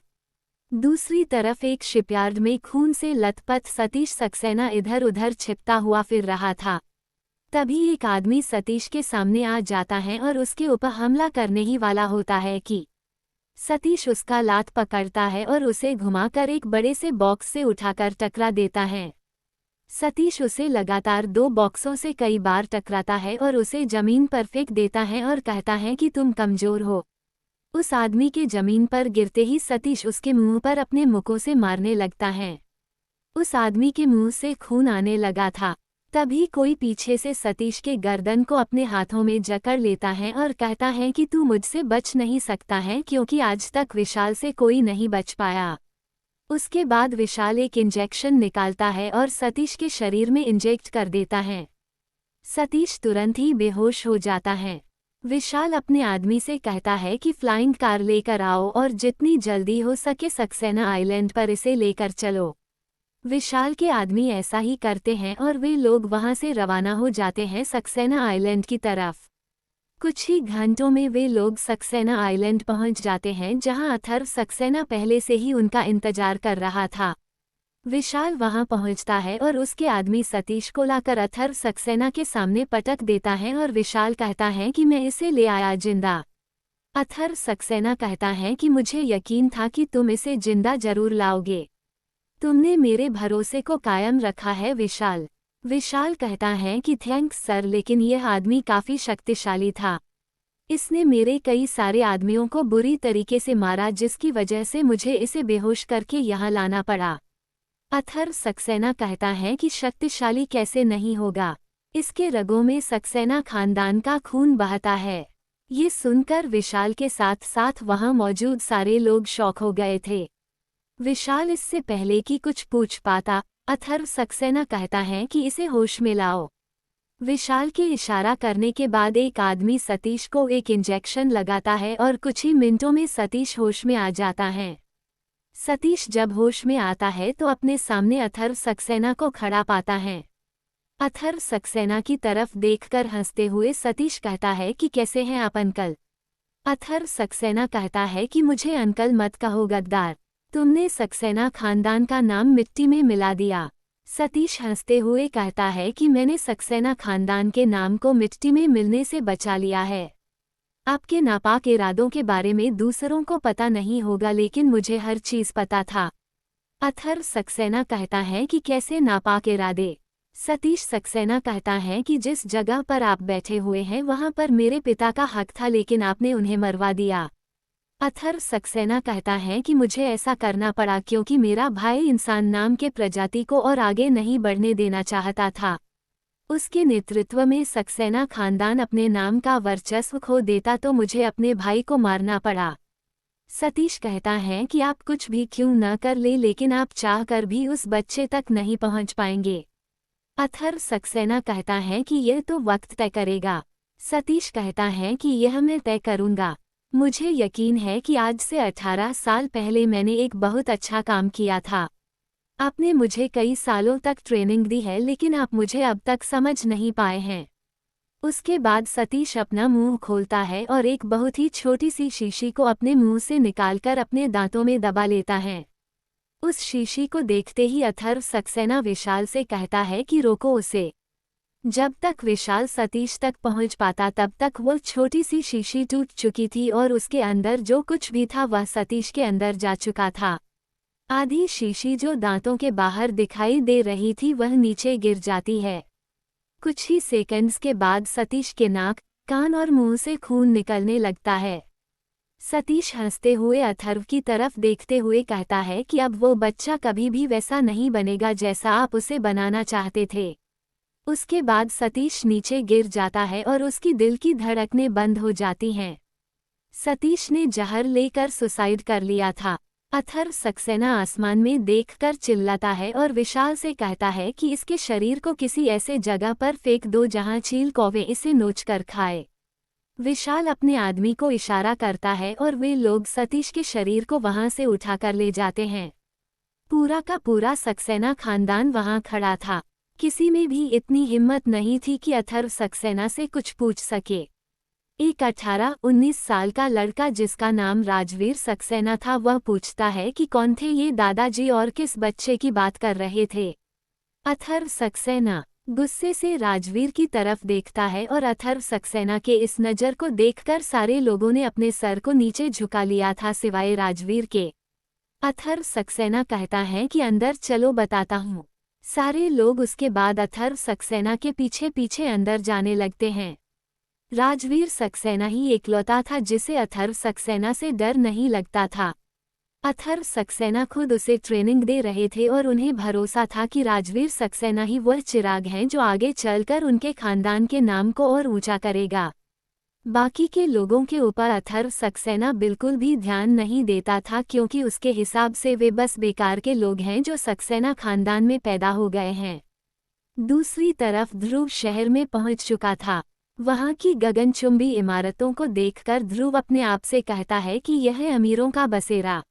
[SPEAKER 1] दूसरी तरफ एक शिपयार्ड में खून से लथपथ सतीश सक्सेना इधर उधर छिपता हुआ फिर रहा था। तभी एक आदमी सतीश के सामने आ जाता है और उसके ऊपर हमला करने ही वाला होता है कि सतीश उसका लात पकड़ता है और उसे घुमाकर एक बड़े से बॉक्स से उठाकर टकरा देता है। सतीश उसे लगातार 2 बॉक्सों से कई बार टकराता है और उसे जमीन पर फेंक देता है और कहता है कि तुम कमजोर हो। उस आदमी के जमीन पर गिरते ही सतीश उसके मुंह पर अपने मुक्कों से मारने लगता है। उस आदमी के मुंह से खून आने लगा था। तभी कोई पीछे से सतीश के गर्दन को अपने हाथों में जकड़ लेता है और कहता है कि तू मुझसे बच नहीं सकता है, क्योंकि आज तक विशाल से कोई नहीं बच पाया। उसके बाद विशाल एक इंजेक्शन निकालता है और सतीश के शरीर में इंजेक्ट कर देता है। सतीश तुरंत ही बेहोश हो जाता है। विशाल अपने आदमी से कहता है कि फ्लाइंग कार लेकर आओ और जितनी जल्दी हो सके सक्सेना आइलैंड पर इसे लेकर चलो। विशाल के आदमी ऐसा ही करते हैं और वे लोग वहां से रवाना हो जाते हैं सक्सेना आइलैंड की तरफ। कुछ ही घंटों में वे लोग सक्सेना आइलैंड पहुंच जाते हैं, जहां अथर्व सक्सेना पहले से ही उनका इंतजार कर रहा था। विशाल वहां पहुंचता है और उसके आदमी सतीश को लाकर अथर्व सक्सेना के सामने पटक देता है और विशाल कहता है कि मैं इसे ले आया जिंदा। अथर्व सक्सेना कहता है कि मुझे यकीन था कि तुम इसे जिंदा जरूर लाओगे। तुमने मेरे भरोसे को कायम रखा है विशाल। विशाल कहता है कि थैंक्स सर, लेकिन यह आदमी काफी शक्तिशाली था। इसने मेरे कई सारे आदमियों को बुरी तरीके से मारा, जिसकी वजह से मुझे इसे बेहोश करके यहाँ लाना पड़ा। अथर्व सक्सेना कहता है कि शक्तिशाली कैसे नहीं होगा, इसके रगों में सक्सेना खानदान का खून बहता है। ये सुनकर विशाल के साथ साथ वहां मौजूद सारे लोग शॉक हो गए थे। विशाल इससे पहले कि कुछ पूछ पाता, अथर्व सक्सेना कहता है कि इसे होश में लाओ। विशाल के इशारा करने के बाद एक आदमी सतीश को एक इंजेक्शन लगाता है और कुछ ही मिनटों में सतीश होश में आ जाता है। सतीश जब होश में आता है तो अपने सामने अथर्व सक्सेना को खड़ा पाता है। अथर्व सक्सेना की तरफ देखकर हंसते हुए सतीश कहता है कि कैसे हैं आप अंकल। अथर्व सक्सेना कहता है कि मुझे अंकल मत कहो गद्दार, तुमने सक्सेना खानदान का नाम मिट्टी में मिला दिया। सतीश हंसते हुए कहता है कि मैंने सक्सेना खानदान के नाम को मिट्टी में मिलने से बचा लिया है। आपके नापाक इरादों के बारे में दूसरों को पता नहीं होगा, लेकिन मुझे हर चीज पता था। अथर्व सक्सेना कहता है कि कैसे नापाक इरादे। सतीश सक्सेना कहता है कि जिस जगह पर आप बैठे हुए हैं वहां पर मेरे पिता का हक था, लेकिन आपने उन्हें मरवा दिया। अथर्व सक्सेना कहता है कि मुझे ऐसा करना पड़ा क्योंकि मेरा भाई इंसान नाम के प्रजाति को और आगे नहीं बढ़ने देना चाहता था। उसके नेतृत्व में सक्सेना खानदान अपने नाम का वर्चस्व खो देता तो मुझे अपने भाई को मारना पड़ा। सतीश कहता है कि आप कुछ भी क्यों न कर ले, लेकिन आप चाह कर भी उस बच्चे तक नहीं पहुंच पाएंगे। अथर्व सक्सेना कहता है कि यह तो वक्त तय करेगा। सतीश कहता है कि यह मैं तय करूंगा। मुझे यकीन है कि आज से 18 साल पहले मैंने एक बहुत अच्छा काम किया था। आपने मुझे कई सालों तक ट्रेनिंग दी है, लेकिन आप मुझे अब तक समझ नहीं पाए हैं। उसके बाद सतीश अपना मुंह खोलता है और एक बहुत ही छोटी सी शीशी को अपने मुंह से निकालकर अपने दांतों में दबा लेता है। उस शीशी को देखते ही अथर्व सक्सेना विशाल से कहता है कि रोको उसे। जब तक विशाल सतीश तक पहुंच पाता तब तक वो छोटी सी शीशी टूट चुकी थी और उसके अंदर जो कुछ भी था वह सतीश के अंदर जा चुका था। आधी शीशी जो दांतों के बाहर दिखाई दे रही थी वह नीचे गिर जाती है। कुछ ही सेकंड्स के बाद सतीश के नाक, कान और मुंह से खून निकलने लगता है। सतीश हंसते हुए अथर्व की तरफ देखते हुए कहता है कि अब वो बच्चा कभी भी वैसा नहीं बनेगा जैसा आप उसे बनाना चाहते थे। उसके बाद सतीश नीचे गिर जाता है और उसकी दिल की धड़कनें बंद हो जाती हैं। सतीश ने जहर लेकर सुसाइड कर लिया था। अथर्व सक्सेना आसमान में देखकर चिल्लाता है और विशाल से कहता है कि इसके शरीर को किसी ऐसे जगह पर फेंक दो जहां चील कौवे इसे नोच कर खाए। विशाल अपने आदमी को इशारा करता है और वे लोग सतीश के शरीर को वहां से उठाकर ले जाते हैं। पूरा का पूरा सक्सेना खानदान वहां खड़ा था। किसी में भी इतनी हिम्मत नहीं थी कि अथर्व सक्सेना से कुछ पूछ सके। एक 18-19 साल का लड़का जिसका नाम राजवीर सक्सेना था वह पूछता है कि कौन थे ये दादाजी और किस बच्चे की बात कर रहे थे। अथर्व सक्सेना गुस्से से राजवीर की तरफ देखता है और अथर्व सक्सेना के इस नज़र को देखकर सारे लोगों ने अपने सर को नीचे झुका लिया था सिवाय राजवीर के। अथर्व सक्सेना कहता है कि अंदर चलो बताता हूँ। सारे लोग उसके बाद अथर्व सक्सेना के पीछे पीछे अंदर जाने लगते हैं। राजवीर सक्सेना ही एकलौता था जिसे अथर्व सक्सेना से डर नहीं लगता था। अथर्व सक्सेना खुद उसे ट्रेनिंग दे रहे थे और उन्हें भरोसा था कि राजवीर सक्सेना ही वह चिराग हैं जो आगे चलकर उनके खानदान के नाम को और ऊंचा करेगा। बाकी के लोगों के ऊपर अथर्व सक्सेना बिल्कुल भी ध्यान नहीं देता था, क्योंकि उसके हिसाब से वे बस बेकार के लोग हैं जो सक्सेना खानदान में पैदा हो गए हैं। दूसरी तरफ ध्रुव शहर में पहुंच चुका था। वहां की गगनचुंबी इमारतों को देखकर ध्रुव अपने आप से कहता है कि यह है अमीरों का बसेरा।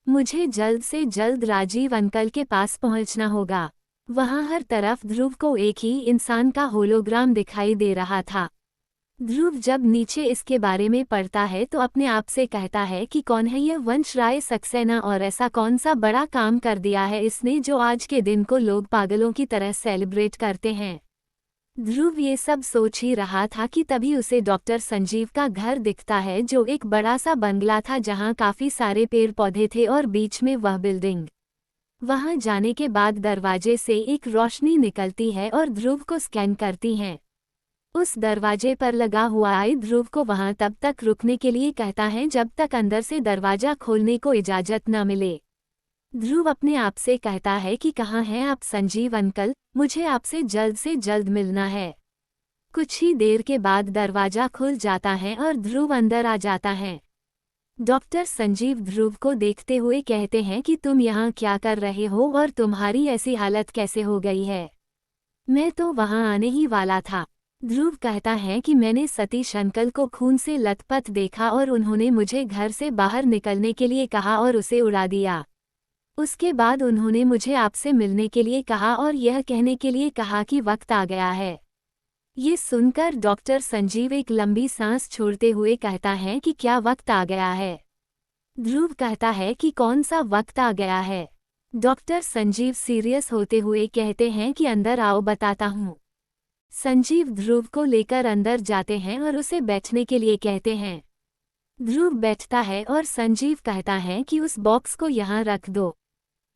[SPEAKER 1] मुझे जल्द से जल्द राजीव अंकल के पास पहुंचना होगा। वहां हर तरफ ध्रुव को एक ही इंसान का होलोग्राम दिखाई दे रहा था। ध्रुव जब नीचे इसके बारे में पढ़ता है तो अपने आप से कहता है कि कौन है यह वंशराय सक्सेना और ऐसा कौन सा बड़ा काम कर दिया है इसने जो आज के दिन को लोग पागलों की तरह सेलिब्रेट करते हैं। ध्रुव ये सब सोच ही रहा था कि तभी उसे डॉक्टर संजीव का घर दिखता है, जो एक बड़ा सा बंगला था जहां काफी सारे पेड़ पौधे थे और बीच में वह बिल्डिंग। वहां जाने के बाद दरवाजे से एक रोशनी निकलती है और ध्रुव को स्कैन करती है। उस दरवाजे पर लगा हुआ आई ध्रुव को वहां तब तक रुकने के लिए कहता है जब तक अंदर से दरवाजा खोलने को इजाजत न मिले। ध्रुव अपने आप से कहता है कि कहाँ हैं आप संजीव अंकल, मुझे आपसे जल्द से जल्द मिलना है। कुछ ही देर के बाद दरवाजा खुल जाता है और ध्रुव अंदर आ जाता है। डॉक्टर संजीव ध्रुव को देखते हुए कहते हैं कि तुम यहाँ क्या कर रहे हो और तुम्हारी ऐसी हालत कैसे हो गई है। मैं तो वहाँ आने ही वाला था। ध्रुव कहता है कि मैंने सतीश अंकल को खून से लथपथ देखा और उन्होंने मुझे घर से बाहर निकलने के लिए कहा और उसे उड़ा दिया। उसके बाद उन्होंने मुझे आपसे मिलने के लिए कहा और यह कहने के लिए कहा कि वक्त आ गया है। ये सुनकर डॉक्टर संजीव एक लंबी सांस छोड़ते हुए कहता है कि क्या वक्त आ गया है। ध्रुव कहता है कि कौन सा वक्त आ गया है। डॉक्टर संजीव सीरियस होते हुए कहते हैं कि अंदर आओ बताता हूँ। संजीव ध्रुव को लेकर अंदर जाते हैं और उसे बैठने के लिए कहते हैं। ध्रुव बैठता है और संजीव कहता है कि उस बॉक्स को यहाँ रख दो।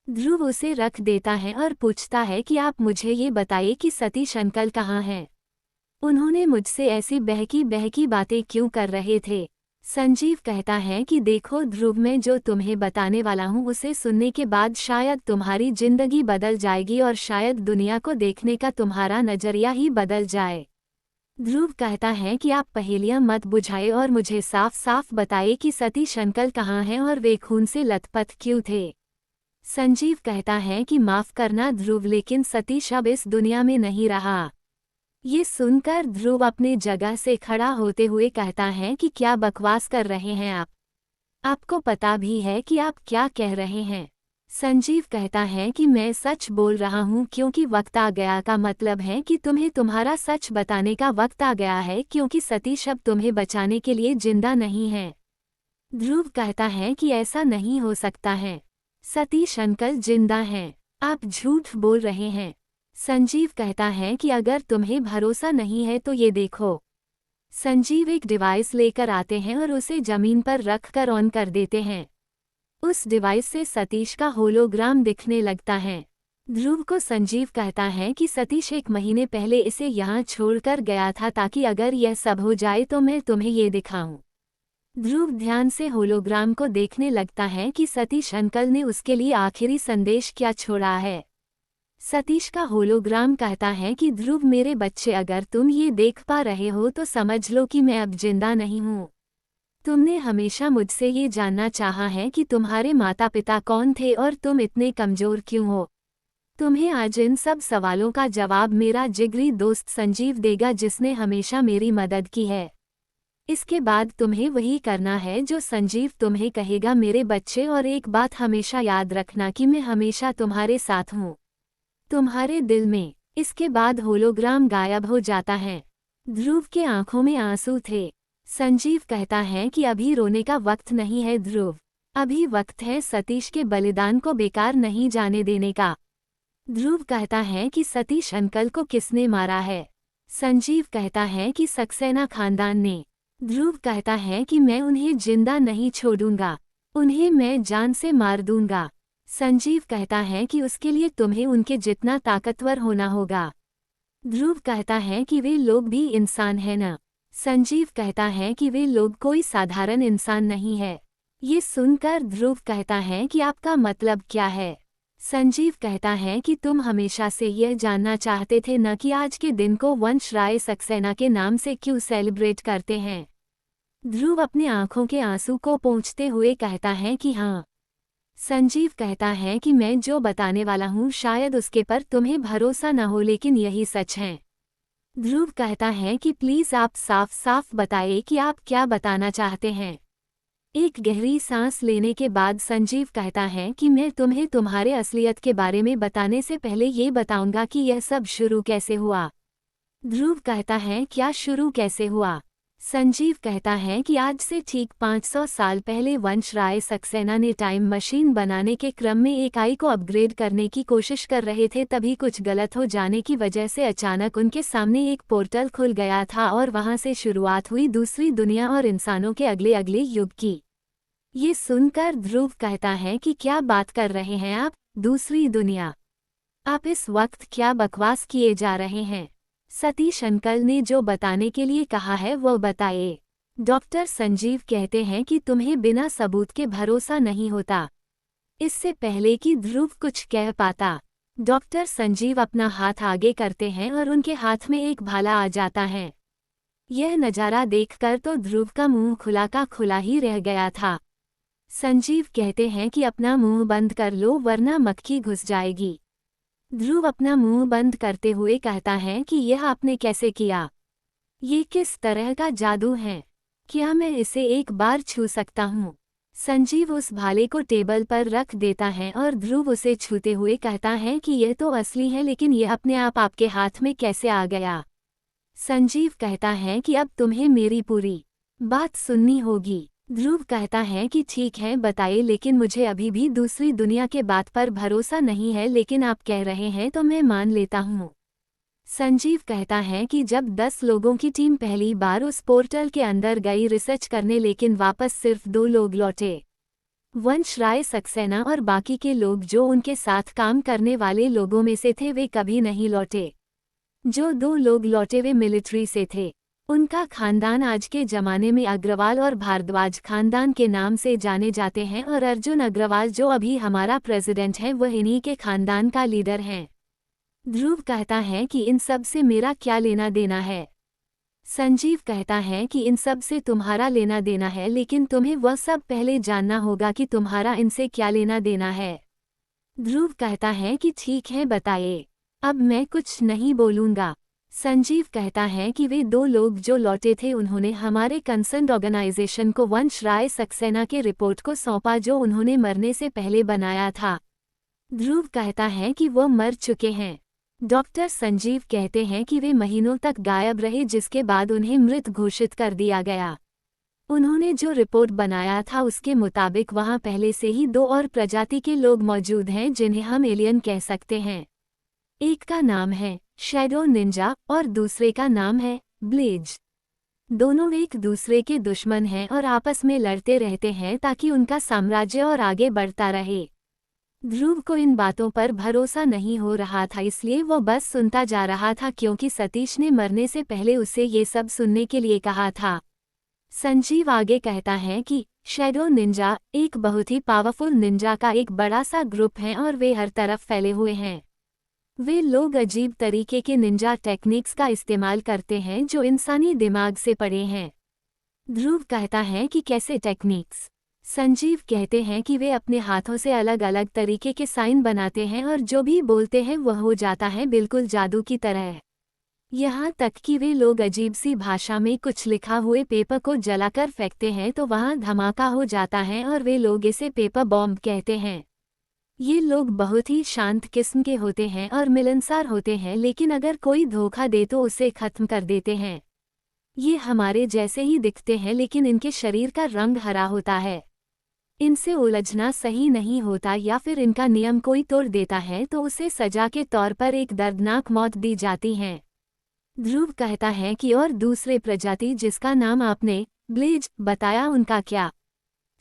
[SPEAKER 1] ध्रुव उसे रख देता है और पूछता है कि आप मुझे ये बताइए कि सतीश अंकल कहाँ हैं। उन्होंने मुझसे ऐसी बहकी बहकी बातें क्यों कर रहे थे। संजीव कहता है कि देखो ध्रुव, मैं जो तुम्हें बताने वाला हूँ उसे सुनने के बाद शायद तुम्हारी जिंदगी बदल जाएगी और शायद दुनिया को देखने का तुम्हारा नजरिया ही बदल जाए। ध्रुव कहता है कि आप पहेलियां मत बुझाए और मुझे साफ साफ बताइए कि सतीश अंकल कहाँ हैं और वे खून से लथपथ क्यों थे। संजीव कहता है कि माफ करना ध्रुव, लेकिन सतीश अब इस दुनिया में नहीं रहा। ये सुनकर ध्रुव अपने जगह से खड़ा होते हुए कहता है कि क्या बकवास कर रहे हैं आप। आपको पता भी है कि आप क्या कह रहे हैं। संजीव कहता है कि मैं सच बोल रहा हूँ, क्योंकि वक्त आ गया का मतलब है कि तुम्हें तुम्हारा सच बताने का वक्त आ गया है, क्योंकि सतीश अब तुम्हें बचाने के लिए जिंदा नहीं है। ध्रुव कहता है कि ऐसा नहीं हो सकता है, सतीश अंकल जिंदा हैं, आप झूठ बोल रहे हैं। संजीव कहता है कि अगर तुम्हें भरोसा नहीं है तो ये देखो। संजीव एक डिवाइस लेकर आते हैं और उसे जमीन पर रख कर ऑन कर देते हैं। उस डिवाइस से सतीश का होलोग्राम दिखने लगता है। ध्रुव को संजीव कहता है कि सतीश 1 महीने पहले इसे यहाँ छोड़कर गया था ताकि अगर यह सब हो जाए तो मैं तुम्हें ये दिखाऊं। ध्रुव ध्यान से होलोग्राम को देखने लगता है कि सतीश अंकल ने उसके लिए आखिरी संदेश क्या छोड़ा है। सतीश का होलोग्राम कहता है कि ध्रुव मेरे बच्चे, अगर तुम ये देख पा रहे हो तो समझ लो कि मैं अब जिंदा नहीं हूँ। तुमने हमेशा मुझसे ये जानना चाहा है कि तुम्हारे माता पिता कौन थे और तुम इतने कमजोर क्यों हो। तुम्हें आज इन सब सवालों का जवाब मेरा जिगरी दोस्त संजीव देगा, जिसने हमेशा मेरी मदद की है। इसके बाद तुम्हें वही करना है जो संजीव तुम्हें कहेगा मेरे बच्चे, और एक बात हमेशा याद रखना कि मैं हमेशा तुम्हारे साथ हूँ, तुम्हारे दिल में। इसके बाद होलोग्राम गायब हो जाता है। ध्रुव के आंखों में आंसू थे। संजीव कहता है कि अभी रोने का वक्त नहीं है ध्रुव, अभी वक्त है सतीश के बलिदान को बेकार नहीं जाने देने का। ध्रुव कहता है कि सतीश अंकल को किसने मारा है। संजीव कहता है कि सक्सेना खानदान ने। ध्रुव कहता है कि मैं उन्हें जिंदा नहीं छोड़ूंगा, उन्हें मैं जान से मार दूंगा। संजीव कहता है कि उसके लिए तुम्हें उनके जितना ताकतवर होना होगा। ध्रुव कहता है कि वे लोग भी इंसान हैं न। संजीव कहता है कि वे लोग कोई साधारण इंसान नहीं है। ये सुनकर ध्रुव कहता है कि आपका मतलब क्या है? संजीव कहता है कि तुम हमेशा से यह जानना चाहते थे न कि आज के दिन को वंशराय सक्सेना के नाम से क्यों सेलिब्रेट करते हैं। ध्रुव अपने आंखों के आंसू को पोंछते हुए कहता है कि हाँ। संजीव कहता है कि मैं जो बताने वाला हूँ शायद उसके पर तुम्हें भरोसा न हो, लेकिन यही सच है। ध्रुव कहता है कि प्लीज आप साफ साफ बताइए कि आप क्या बताना चाहते हैं। एक गहरी सांस लेने के बाद संजीव कहता है कि मैं तुम्हें तुम्हारे असलियत के बारे में बताने से पहले ये बताऊंगा कि यह सब शुरू कैसे हुआ। ध्रुव कहता है क्या शुरू कैसे हुआ? संजीव कहता है कि आज से ठीक 500 साल पहले वंशराय सक्सेना ने टाइम मशीन बनाने के क्रम में एक आई को अपग्रेड करने की कोशिश कर रहे थे, तभी कुछ गलत हो जाने की वजह से अचानक उनके सामने एक पोर्टल खुल गया था और वहां से शुरुआत हुई दूसरी दुनिया और इंसानों के अगले अगले युग की। ये सुनकर ध्रुव कहता है कि क्या बात कर रहे हैं आप, दूसरी दुनिया? आप इस वक्त क्या बकवास किए जा रहे हैं? सतीश अंकल ने जो बताने के लिए कहा है वो बताइए। डॉक्टर संजीव कहते हैं कि तुम्हें बिना सबूत के भरोसा नहीं होता। इससे पहले कि ध्रुव कुछ कह पाता, डॉक्टर संजीव अपना हाथ आगे करते हैं और उनके हाथ में एक भाला आ जाता है। यह नज़ारा देखकर तो ध्रुव का मुंह खुला का खुला ही रह गया था। संजीव कहते हैं कि अपना मुंह बंद कर लो वरना मक्खी घुस जाएगी। ध्रुव अपना मुंह बंद करते हुए कहता है कि यह आपने कैसे किया? ये किस तरह का जादू है? क्या मैं इसे एक बार छू सकता हूँ? संजीव उस भाले को टेबल पर रख देता है और ध्रुव उसे छूते हुए कहता है कि यह तो असली है, लेकिन यह अपने आप आपके हाथ में कैसे आ गया? संजीव कहता है कि अब तुम्हें मेरी पूरी बात सुननी होगी। ध्रुव कहता है कि ठीक है बताइए, लेकिन मुझे अभी भी दूसरी दुनिया के बात पर भरोसा नहीं है, लेकिन आप कह रहे हैं तो मैं मान लेता हूँ। संजीव कहता है कि जब 10 लोगों की टीम पहली बार उस पोर्टल के अंदर गई रिसर्च करने, लेकिन वापस सिर्फ 2 लोग लौटे, वंशराय सक्सेना और बाकी के लोग जो उनके साथ काम करने वाले लोगों में से थे वे कभी नहीं लौटे। जो 2 लोग लौटे वे मिलिट्री से थे। उनका खानदान आज के जमाने में अग्रवाल और भारद्वाज खानदान के नाम से जाने जाते हैं और अर्जुन अग्रवाल जो अभी हमारा प्रेसिडेंट है वह इन्हीं के खानदान का लीडर हैं। ध्रुव कहता है कि इन सब से मेरा क्या लेना देना है? संजीव कहता है कि इन सब से तुम्हारा लेना देना है, लेकिन तुम्हें वह सब पहले जानना होगा कि तुम्हारा इनसे क्या लेना देना है। ध्रुव कहता है कि ठीक है बताइए, अब मैं कुछ नहीं बोलूँगा। संजीव कहता है कि वे 2 लोग जो लौटे थे उन्होंने हमारे कंसर्न ऑर्गेनाइजेशन को वंशराय सक्सेना के रिपोर्ट को सौंपा जो उन्होंने मरने से पहले बनाया था। ध्रुव कहता है कि वो मर चुके हैं। डॉक्टर संजीव कहते हैं कि वे महीनों तक गायब रहे, जिसके बाद उन्हें मृत घोषित कर दिया गया। उन्होंने जो रिपोर्ट बनाया था उसके मुताबिक वहां पहले से ही 2 और प्रजाति के लोग मौजूद हैं जिन्हें हम एलियन कह सकते हैं। एक का नाम है शैडो निंजा और दूसरे का नाम है ब्लेज। दोनों एक दूसरे के दुश्मन हैं और आपस में लड़ते रहते हैं ताकि उनका साम्राज्य और आगे बढ़ता रहे। ध्रुव को इन बातों पर भरोसा नहीं हो रहा था, इसलिए वो बस सुनता जा रहा था क्योंकि सतीश ने मरने से पहले उसे ये सब सुनने के लिए कहा था। संजीव आगे कहता है कि शैडो निंजा एक बहुत ही पावरफुल निंजा का एक बड़ा सा ग्रुप है और वे हर तरफ फैले हुए हैं। वे लोग अजीब तरीके के निंजा टेक्निक्स का इस्तेमाल करते हैं जो इंसानी दिमाग से पड़े हैं। ध्रुव कहता है कि कैसे टेक्निक्स? संजीव कहते हैं कि वे अपने हाथों से अलग अलग तरीके के साइन बनाते हैं और जो भी बोलते हैं वह हो जाता है, बिल्कुल जादू की तरह। यहाँ तक कि वे लोग अजीब सी भाषा में कुछ लिखा हुए पेपर को जलाकर फेंकते हैं तो वहाँ धमाका हो जाता है और वे लोग इसे पेपर बॉम्ब कहते हैं। ये लोग बहुत ही शांत किस्म के होते हैं और मिलनसार होते हैं, लेकिन अगर कोई धोखा दे तो उसे खत्म कर देते हैं। ये हमारे जैसे ही दिखते हैं, लेकिन इनके शरीर का रंग हरा होता है। इनसे उलझना सही नहीं होता या फिर इनका नियम कोई तोड़ देता है तो उसे सजा के तौर पर एक दर्दनाक मौत दी जाती है। ध्रुव कहता है कि और दूसरे प्रजाति जिसका नाम आपने ब्लेज बताया उनका क्या?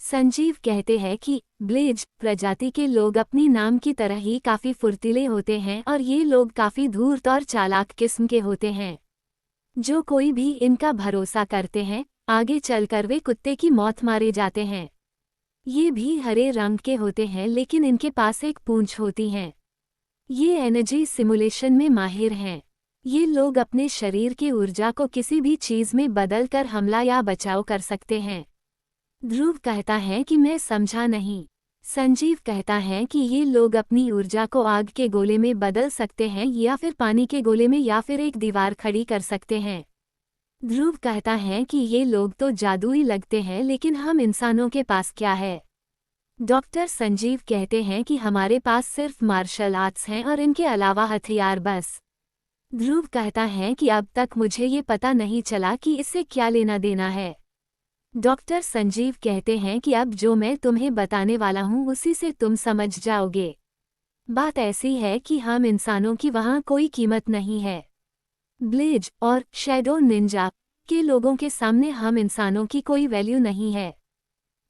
[SPEAKER 1] संजीव कहते हैं कि ब्लेज प्रजाति के लोग अपनी नाम की तरह ही काफी फुर्तीले होते हैं और ये लोग काफी धूर्त और चालाक किस्म के होते हैं। जो कोई भी इनका भरोसा करते हैं, आगे चलकर वे कुत्ते की मौत मारे जाते हैं। ये भी हरे रंग के होते हैं लेकिन इनके पास एक पूंछ होती है। ये एनर्जी सिमुलेशन में माहिर हैं। ये लोग अपने शरीर की ऊर्जा को किसी भी चीज में बदलकर हमला या बचाव कर सकते हैं। ध्रुव कहता है कि मैं समझा नहीं। संजीव कहता है कि ये लोग अपनी ऊर्जा को आग के गोले में बदल सकते हैं या फिर पानी के गोले में या फिर एक दीवार खड़ी कर सकते हैं। ध्रुव कहता है कि ये लोग तो जादुई लगते हैं लेकिन हम इंसानों के पास क्या है। डॉक्टर संजीव कहते हैं कि हमारे पास सिर्फ मार्शल आर्ट्स हैं और इनके अलावा हथियार बस। ध्रुव कहता है कि अब तक मुझे ये पता नहीं चला कि इससे क्या लेना देना है। डॉक्टर संजीव कहते हैं कि अब जो मैं तुम्हें बताने वाला हूँ उसी से तुम समझ जाओगे। बात ऐसी है कि हम इंसानों की वहाँ कोई कीमत नहीं है। ब्लेज और शैडो निंजा के लोगों के सामने हम इंसानों की कोई वैल्यू नहीं है।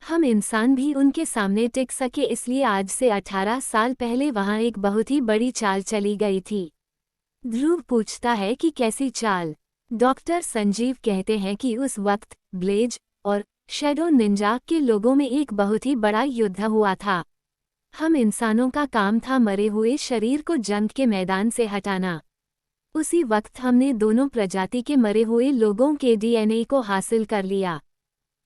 [SPEAKER 1] हम इंसान भी उनके सामने टिक सके, इसलिए आज से 18 साल पहले वहाँ एक बहुत ही बड़ी चाल चली गई थी। ध्रुव पूछता है कि कैसी चाल। डॉक्टर संजीव कहते हैं कि उस वक्त ब्लेज और शैडो निंजा के लोगों में एक बहुत ही बड़ा युद्ध हुआ था। हम इंसानों का काम था मरे हुए शरीर को जंग के मैदान से हटाना। उसी वक्त हमने दोनों प्रजाति के मरे हुए लोगों के डीएनए को हासिल कर लिया।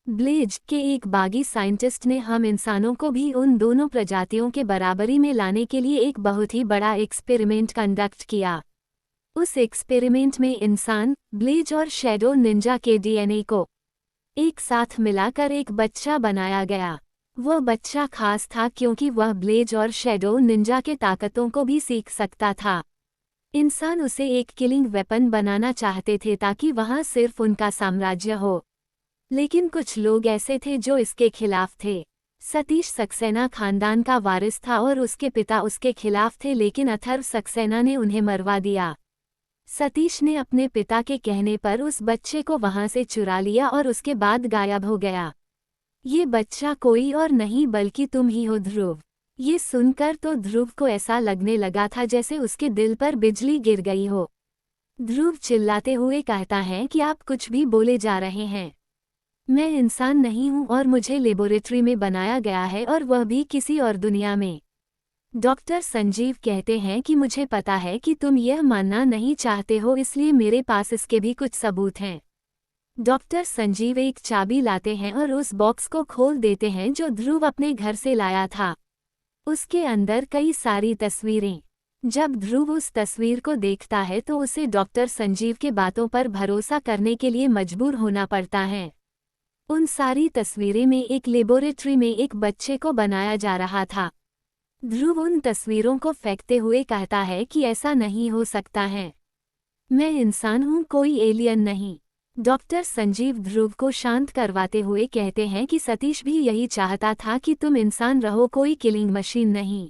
[SPEAKER 1] ब्लेज के एक बागी साइंटिस्ट ने हम इंसानों को भी उन दोनों प्रजातियों के बराबरी में लाने के लिए एक बहुत ही बड़ा एक्सपेरिमेंट कंडक्ट किया। उस एक्सपेरिमेंट में इंसान, ब्लेज और शैडो निंजा के डीएनए को एक साथ मिलाकर एक बच्चा बनाया गया। वह बच्चा खास था क्योंकि वह ब्लेज और शैडो निंजा के ताकतों को भी सीख सकता था। इंसान उसे एक किलिंग वेपन बनाना चाहते थे ताकि वहां सिर्फ उनका साम्राज्य हो, लेकिन कुछ लोग ऐसे थे जो इसके खिलाफ थे। सतीश सक्सेना खानदान का वारिस था और उसके पिता उसके खिलाफ थे, लेकिन अथर्व सक्सेना ने उन्हें मरवा दिया। सतीश ने अपने पिता के कहने पर उस बच्चे को वहां से चुरा लिया और उसके बाद गायब हो गया। ये बच्चा कोई और नहीं बल्कि तुम ही हो ध्रुव। ये सुनकर तो ध्रुव को ऐसा लगने लगा था जैसे उसके दिल पर बिजली गिर गई हो। ध्रुव चिल्लाते हुए कहता है कि आप कुछ भी बोले जा रहे हैं। मैं इंसान नहीं हूं और मुझे लेबोरेटरी में बनाया गया है, और वह भी किसी और दुनिया में। डॉक्टर संजीव कहते हैं कि मुझे पता है कि तुम यह मानना नहीं चाहते हो, इसलिए मेरे पास इसके भी कुछ सबूत हैं। डॉक्टर संजीव एक चाबी लाते हैं और उस बॉक्स को खोल देते हैं जो ध्रुव अपने घर से लाया था। उसके अंदर कई सारी तस्वीरें। जब ध्रुव उस तस्वीर को देखता है तो उसे डॉक्टर संजीव के बातों पर भरोसा करने के लिए मजबूर होना पड़ता है। उन सारी तस्वीरें में एक लेबोरेटरी में एक बच्चे को बनाया जा रहा था। ध्रुव उन तस्वीरों को फेंकते हुए कहता है कि ऐसा नहीं हो सकता है। मैं इंसान हूँ, कोई एलियन नहीं। डॉक्टर संजीव ध्रुव को शांत करवाते हुए कहते हैं कि सतीश भी यही चाहता था कि तुम इंसान रहो, कोई किलिंग मशीन नहीं।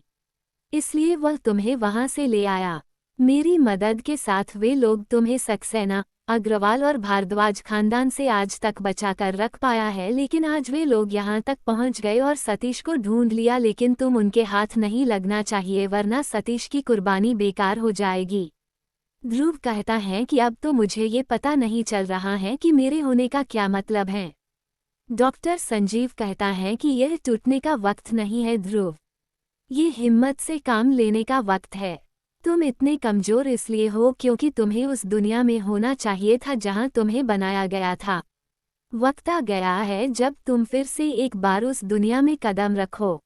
[SPEAKER 1] इसलिए वह तुम्हें वहां से ले आया। मेरी मदद के साथ वे लोग तुम्हें सक्सेना, अग्रवाल और भारद्वाज खानदान से आज तक बचाकर रख पाया है, लेकिन आज वे लोग यहाँ तक पहुँच गए और सतीश को ढूंढ लिया, लेकिन तुम उनके हाथ नहीं लगना चाहिए वरना सतीश की कुर्बानी बेकार हो जाएगी। ध्रुव कहता है कि अब तो मुझे ये पता नहीं चल रहा है कि मेरे होने का क्या मतलब है। डॉक्टर संजीव कहता है कि यह टूटने का वक्त नहीं है ध्रुव, ये हिम्मत से काम लेने का वक्त है। तुम इतने कमजोर इसलिए हो क्योंकि तुम्हें उस दुनिया में होना चाहिए था जहां तुम्हें बनाया गया था। वक्त आ गया है जब तुम फिर से एक बार उस दुनिया में कदम रखो।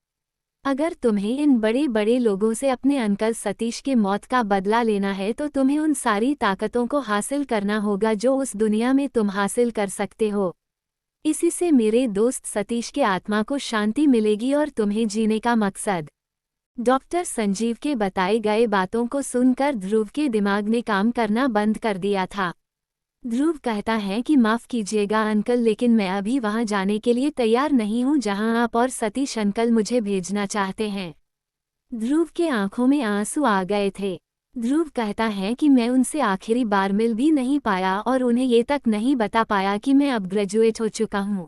[SPEAKER 1] अगर तुम्हें इन बड़े बड़े लोगों से अपने अंकल सतीश के मौत का बदला लेना है तो तुम्हें उन सारी ताकतों को हासिल करना होगा जो उस दुनिया में तुम हासिल कर सकते हो। इसी से मेरे दोस्त सतीश के आत्मा को शांति मिलेगी और तुम्हें जीने का मकसद। डॉक्टर संजीव के बताए गए बातों को सुनकर ध्रुव के दिमाग ने काम करना बंद कर दिया था। ध्रुव कहता है कि माफ़ कीजिएगा अंकल, लेकिन मैं अभी वहां जाने के लिए तैयार नहीं हूं जहां आप और सतीश अंकल मुझे भेजना चाहते हैं। ध्रुव के आंखों में आंसू आ गए थे। ध्रुव कहता है कि मैं उनसे आखिरी बार मिल भी नहीं पाया और उन्हें ये तक नहीं बता पाया कि मैं अब ग्रेजुएट हो चुका हूं।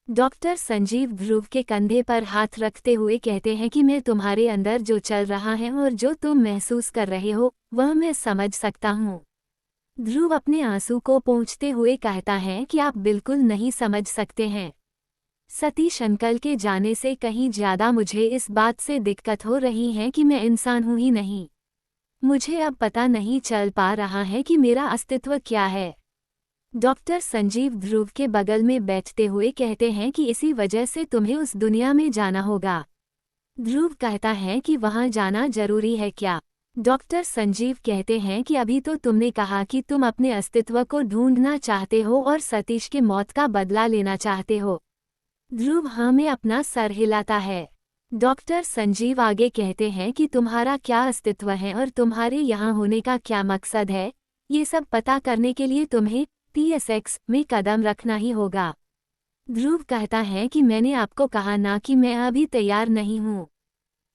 [SPEAKER 1] डॉक्टर संजीव ध्रुव के कंधे पर हाथ रखते हुए कहते हैं कि मैं तुम्हारे अंदर जो चल रहा है और जो तुम महसूस कर रहे हो वह मैं समझ सकता हूँ। ध्रुव अपने आंसू को पोंछते हुए कहता है कि आप बिल्कुल नहीं समझ सकते हैं। सतीश अंकल के जाने से कहीं ज्यादा मुझे इस बात से दिक्कत हो रही है कि मैं इंसान हूं ही नहीं। मुझे अब पता नहीं चल पा रहा है कि मेरा अस्तित्व क्या है। डॉक्टर संजीव ध्रुव के बगल में बैठते हुए कहते हैं कि इसी वजह से तुम्हें उस दुनिया में जाना होगा। ध्रुव कहता है कि वहां जाना जरूरी है क्या? डॉक्टर संजीव कहते हैं कि अभी तो तुमने कहा कि तुम अपने अस्तित्व को ढूंढना चाहते हो और सतीश के मौत का बदला लेना चाहते हो। ध्रुव हाँ में अपना सर हिलाता है। डॉक्टर संजीव आगे कहते हैं कि तुम्हारा क्या अस्तित्व है और तुम्हारे यहाँ होने का क्या मकसद है, ये सब पता करने के लिए तुम्हें TSX में कदम रखना ही होगा। ध्रुव कहता है कि मैंने आपको कहा ना कि मैं अभी तैयार नहीं हूँ।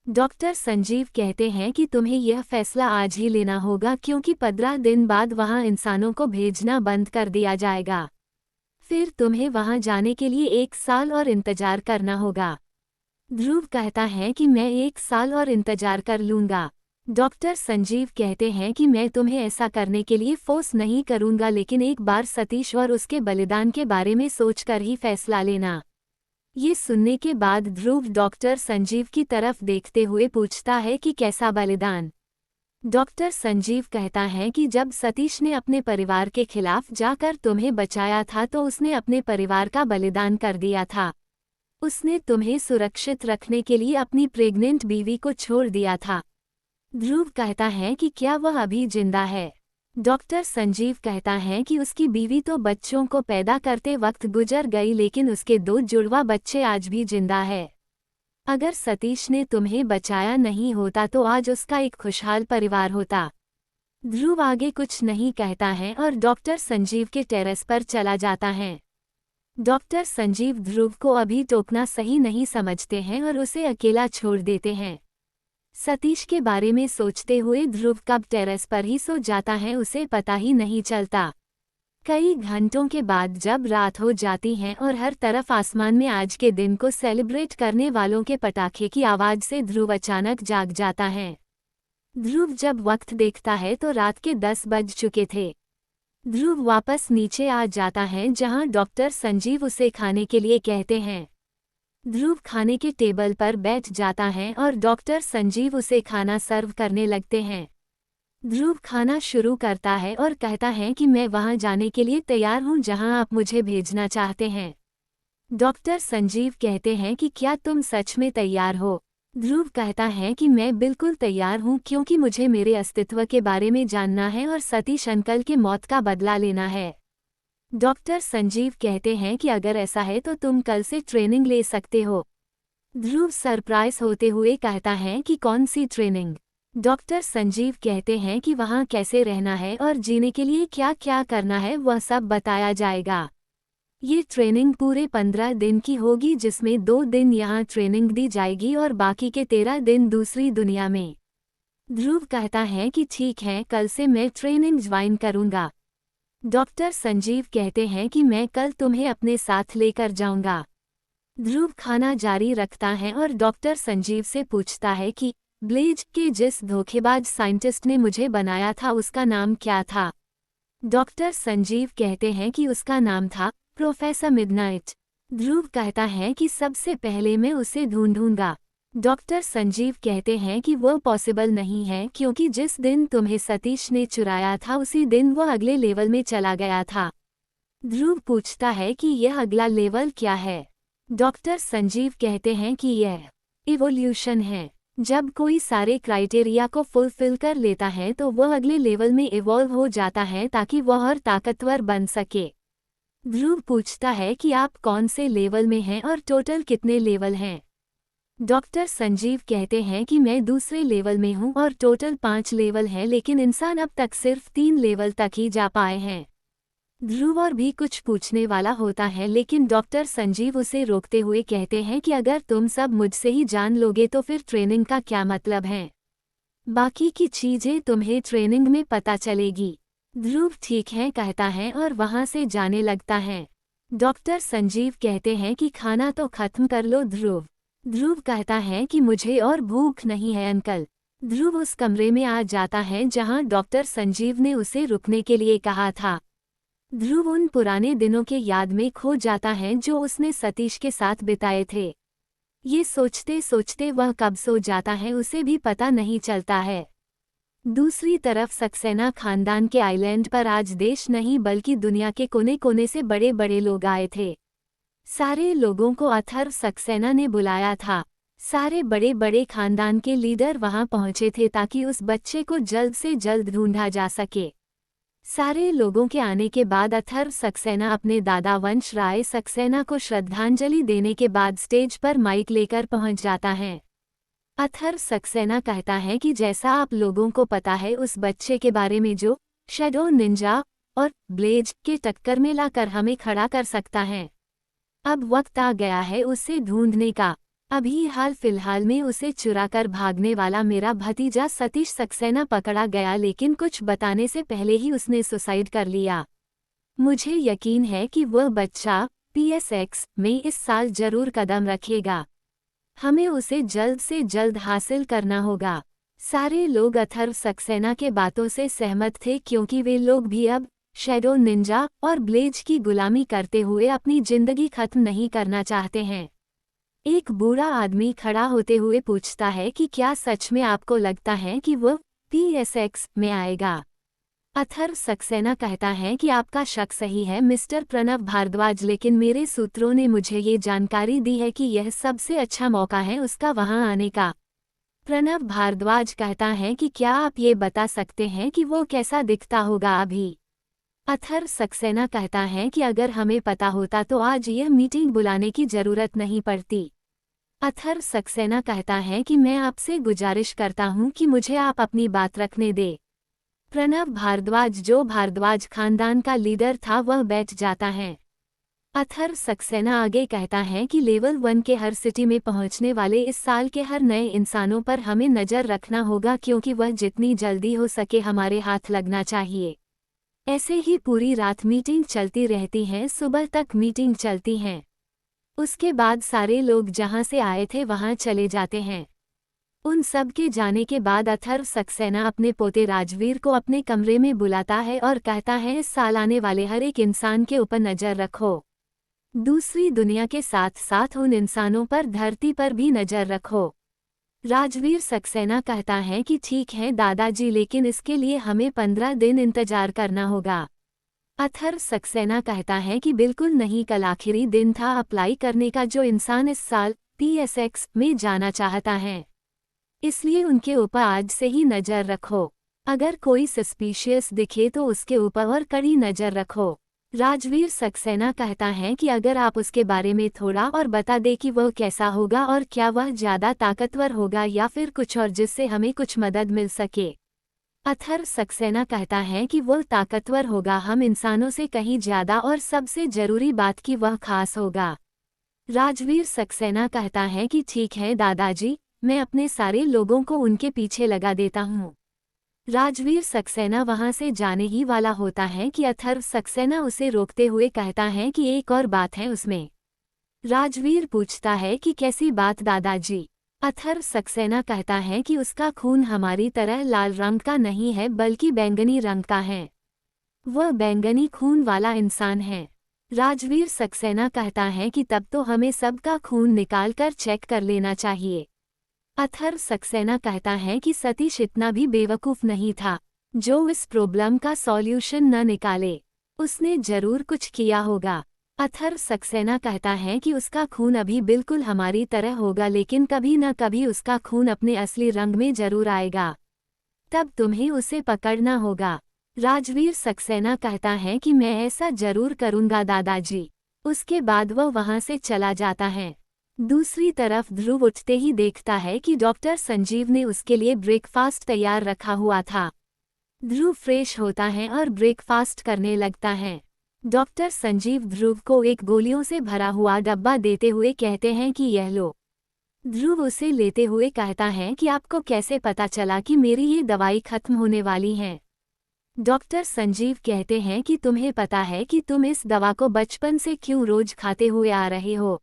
[SPEAKER 1] डॉक्टर संजीव कहते हैं कि तुम्हें यह फैसला आज ही लेना होगा क्योंकि 15 दिन बाद वहाँ इंसानों को भेजना बंद कर दिया जाएगा। फिर तुम्हें वहाँ जाने के लिए 1 साल और इंतजार करना होगा। ध्रुव कहता है कि मैं 1 साल और इंतजार कर लूँगा। डॉक्टर संजीव कहते हैं कि मैं तुम्हें ऐसा करने के लिए फोर्स नहीं करूँगा, लेकिन एक बार सतीश और उसके बलिदान के बारे में सोचकर ही फैसला लेना। ये सुनने के बाद ध्रुव डॉक्टर संजीव की तरफ देखते हुए पूछता है कि कैसा बलिदान? डॉक्टर संजीव कहता है कि जब सतीश ने अपने परिवार के खिलाफ जाकर तुम्हें बचाया था तो उसने अपने परिवार का बलिदान कर दिया था। उसने तुम्हें सुरक्षित रखने के लिए अपनी प्रेग्नेंट बीवी को छोड़ दिया था। ध्रुव कहता है कि क्या वह अभी जिंदा है? डॉक्टर संजीव कहता है कि उसकी बीवी तो बच्चों को पैदा करते वक्त गुजर गई, लेकिन उसके 2 जुड़वा बच्चे आज भी जिंदा है। अगर सतीश ने तुम्हें बचाया नहीं होता तो आज उसका एक खुशहाल परिवार होता। ध्रुव आगे कुछ नहीं कहता है और डॉक्टर संजीव के टेरेस पर चला जाता है। डॉक्टर संजीव ध्रुव को अभी टोकना सही नहीं समझते हैं और उसे अकेला छोड़ देते हैं। सतीश के बारे में सोचते हुए ध्रुव कब टेरेस पर ही सो जाता है उसे पता ही नहीं चलता। कई घंटों के बाद जब रात हो जाती है और हर तरफ आसमान में आज के दिन को सेलिब्रेट करने वालों के पटाखे की आवाज से ध्रुव अचानक जाग जाता है। ध्रुव जब वक्त देखता है तो रात के 10 बज चुके थे। ध्रुव वापस नीचे आ जाता है जहां डॉक्टर संजीव उसे खाने के लिए कहते हैं। ध्रुव खाने के टेबल पर बैठ जाता है और डॉक्टर संजीव उसे खाना सर्व करने लगते हैं। ध्रुव खाना शुरू करता है और कहता है कि मैं वहां जाने के लिए तैयार हूं जहां आप मुझे भेजना चाहते हैं। डॉक्टर संजीव कहते हैं कि क्या तुम सच में तैयार हो? ध्रुव कहता है कि मैं बिल्कुल तैयार हूं क्योंकि मुझे मेरे अस्तित्व के बारे में जानना है और सतीश अंकल के मौत का बदला लेना है। डॉक्टर संजीव कहते हैं कि अगर ऐसा है तो तुम कल से ट्रेनिंग ले सकते हो। ध्रुव सरप्राइज होते हुए कहता है कि कौन सी ट्रेनिंग? डॉक्टर संजीव कहते हैं कि वहाँ कैसे रहना है और जीने के लिए क्या क्या करना है वह सब बताया जाएगा। ये ट्रेनिंग पूरे 15 दिन की होगी जिसमें 2 दिन यहाँ ट्रेनिंग दी जाएगी और बाकी के 13 दिन दूसरी दुनिया में। ध्रुव कहता है कि ठीक है, कल से मैं ट्रेनिंग ज्वाइन करूँगा। डॉक्टर संजीव कहते हैं कि मैं कल तुम्हें अपने साथ लेकर जाऊंगा। ध्रुव खाना जारी रखता है और डॉक्टर संजीव से पूछता है कि ब्लेज के जिस धोखेबाज साइंटिस्ट ने मुझे बनाया था उसका नाम क्या था? डॉक्टर संजीव कहते हैं कि उसका नाम था प्रोफेसर मिडनाइट। ध्रुव कहता है कि सबसे पहले मैं उसे ढूंढूंगा। डॉक्टर संजीव कहते हैं कि वह पॉसिबल नहीं है क्योंकि जिस दिन तुम्हें सतीश ने चुराया था उसी दिन वह अगले लेवल में चला गया था। ध्रुव पूछता है कि यह अगला लेवल क्या है? डॉक्टर संजीव कहते हैं कि यह इवोल्यूशन है। जब कोई सारे क्राइटेरिया को फुलफिल कर लेता है तो वह अगले लेवल में इवॉल्व हो जाता है ताकि वह और ताकतवर बन सके। ध्रुव पूछता है कि आप कौन से लेवल में हैं और टोटल कितने लेवल हैं? डॉक्टर संजीव कहते हैं कि मैं दूसरे लेवल में हूं और टोटल 5 लेवल हैं, लेकिन इंसान अब तक सिर्फ 3 लेवल तक ही जा पाए हैं। ध्रुव और भी कुछ पूछने वाला होता है लेकिन डॉक्टर संजीव उसे रोकते हुए कहते हैं कि अगर तुम सब मुझसे ही जान लोगे तो फिर ट्रेनिंग का क्या मतलब है? बाकी की चीजें तुम्हें ट्रेनिंग में पता चलेगी। ध्रुव ठीक है कहता है और वहां से जाने लगता है। डॉक्टर संजीव कहते हैं कि खाना तो खत्म कर लो ध्रुव। ध्रुव कहता है कि मुझे और भूख नहीं है अंकल। ध्रुव उस कमरे में आ जाता है जहां डॉक्टर संजीव ने उसे रुकने के लिए कहा था। ध्रुव उन पुराने दिनों के याद में खो जाता है जो उसने सतीश के साथ बिताए थे। ये सोचते सोचते वह कब सो जाता है उसे भी पता नहीं चलता है। दूसरी तरफ सक्सेना खानदान के आइलैंड पर आज देश नहीं बल्कि दुनिया के कोने कोने से बड़े बड़े लोग आए थे। सारे लोगों को अथर्व सक्सेना ने बुलाया था। सारे बड़े बड़े खानदान के लीडर वहां पहुंचे थे ताकि उस बच्चे को जल्द से जल्द ढूंढा जा सके। सारे लोगों के आने के बाद अथर्व सक्सेना अपने दादा वंश राय सक्सेना को श्रद्धांजलि देने के बाद स्टेज पर माइक लेकर पहुंच जाता है। अथर्व सक्सेना कहता है कि जैसा आप लोगों को पता है उस बच्चे के बारे में जो शैडो निंजा और ब्लेज के टक्कर में लाकर हमें खड़ा कर सकता है। अब वक्त आ गया है उसे ढूंढने का। अभी हाल फिलहाल में उसे चुराकर भागने वाला मेरा भतीजा सतीश सक्सेना पकड़ा गया लेकिन कुछ बताने से पहले ही उसने सुसाइड कर लिया। मुझे यकीन है कि वह बच्चा PSX में इस साल जरूर कदम रखेगा। हमें उसे जल्द से जल्द हासिल करना होगा। सारे लोग अथर्व सक्सेना के बातों से सहमत थे क्योंकि वे लोग भी अब शैडो निंजा और ब्लेज की गुलामी करते हुए अपनी जिंदगी खत्म नहीं करना चाहते हैं। एक बूढ़ा आदमी खड़ा होते हुए पूछता है कि क्या सच में आपको लगता है कि वह PSX में आएगा? अथर्व सक्सेना कहता है कि आपका शक सही है मिस्टर प्रणव भारद्वाज, लेकिन मेरे सूत्रों ने मुझे ये जानकारी दी है कि यह सबसे अच्छा मौका है उसका वहां आने का। प्रणव भारद्वाज कहता है कि क्या आप ये बता सकते हैं कि वो कैसा दिखता होगा अभी? अथर्व सक्सेना कहता है कि अगर हमें पता होता तो आज यह मीटिंग बुलाने की जरूरत नहीं पड़ती। अथर्व सक्सेना कहता है कि मैं आपसे गुजारिश करता हूं कि मुझे आप अपनी बात रखने दे। प्रणव भारद्वाज जो भारद्वाज खानदान का लीडर था वह बैठ जाता है। अथर्व सक्सेना आगे कहता है कि लेवल 1 के हर सिटी में पहुंचने वाले इस साल के हर नए इंसानों पर हमें नज़र रखना होगा क्योंकि वह जितनी जल्दी हो सके हमारे हाथ लगना चाहिए। ऐसे ही पूरी रात मीटिंग चलती रहती है, सुबह तक मीटिंग चलती है। उसके बाद सारे लोग जहां से आए थे वहां चले जाते हैं। उन सब के जाने के बाद अथर्व सक्सेना अपने पोते राजवीर को अपने कमरे में बुलाता है और कहता है इस साल आने वाले हर एक इंसान के ऊपर नज़र रखो। दूसरी दुनिया के साथ साथ उन इंसानों पर धरती पर भी नज़र रखो। राजवीर सक्सेना कहता है कि ठीक है दादाजी, लेकिन इसके लिए हमें 15 दिन इंतजार करना होगा। अथर्व सक्सेना कहता है कि बिल्कुल नहीं, कल आखिरी दिन था अप्लाई करने का। जो इंसान इस साल PSX में जाना चाहता है इसलिए उनके ऊपर आज से ही नज़र रखो। अगर कोई सस्पिशियस दिखे तो उसके ऊपर और कड़ी नज़र रखो। राजवीर सक्सेना कहता है कि अगर आप उसके बारे में थोड़ा और बता दे कि वह कैसा होगा और क्या वह ज़्यादा ताकतवर होगा या फिर कुछ और जिससे हमें कुछ मदद मिल सके। अथर्व सक्सेना कहता है कि वह ताकतवर होगा, हम इंसानों से कहीं ज़्यादा, और सबसे ज़रूरी बात कि वह खास होगा। राजवीर सक्सेना कहता है कि ठीक है दादाजी, मैं अपने सारे लोगों को उनके पीछे लगा देता हूँ। राजवीर सक्सेना वहां से जाने ही वाला होता है कि अथर्व सक्सेना उसे रोकते हुए कहता है कि एक और बात है उसमें। राजवीर पूछता है कि कैसी बात दादाजी? अथर्व सक्सेना कहता है कि उसका खून हमारी तरह लाल रंग का नहीं है बल्कि बैंगनी रंग का है। वह बैंगनी खून वाला इंसान है। राजवीर सक्सेना कहता है कि तब तो हमें सबका खून निकालकर चेक कर लेना चाहिए। अथर्व सक्सेना कहता है कि सतीश इतना भी बेवकूफ़ नहीं था जो इस प्रॉब्लम का सॉल्यूशन न निकाले। उसने जरूर कुछ किया होगा। अथर्व सक्सेना कहता है कि उसका खून अभी बिल्कुल हमारी तरह होगा, लेकिन कभी न कभी उसका खून अपने असली रंग में जरूर आएगा। तब तुम्हें उसे पकड़ना होगा। राजवीर सक्सेना कहता है कि मैं ऐसा जरूर करूंगा दादाजी। उसके बाद वह वहां से चला जाता है। दूसरी तरफ ध्रुव उठते ही देखता है कि डॉक्टर संजीव ने उसके लिए ब्रेकफास्ट तैयार रखा हुआ था। ध्रुव फ्रेश होता है और ब्रेकफास्ट करने लगता है। डॉक्टर संजीव ध्रुव को एक गोलियों से भरा हुआ डब्बा देते हुए कहते हैं कि यह लो। ध्रुव उसे लेते हुए कहता है कि आपको कैसे पता चला कि मेरी ये दवाई खत्म होने वाली है? डॉक्टर संजीव कहते हैं कि तुम्हें पता है कि तुम इस दवा को बचपन से क्यों रोज खाते हुए आ रहे हो।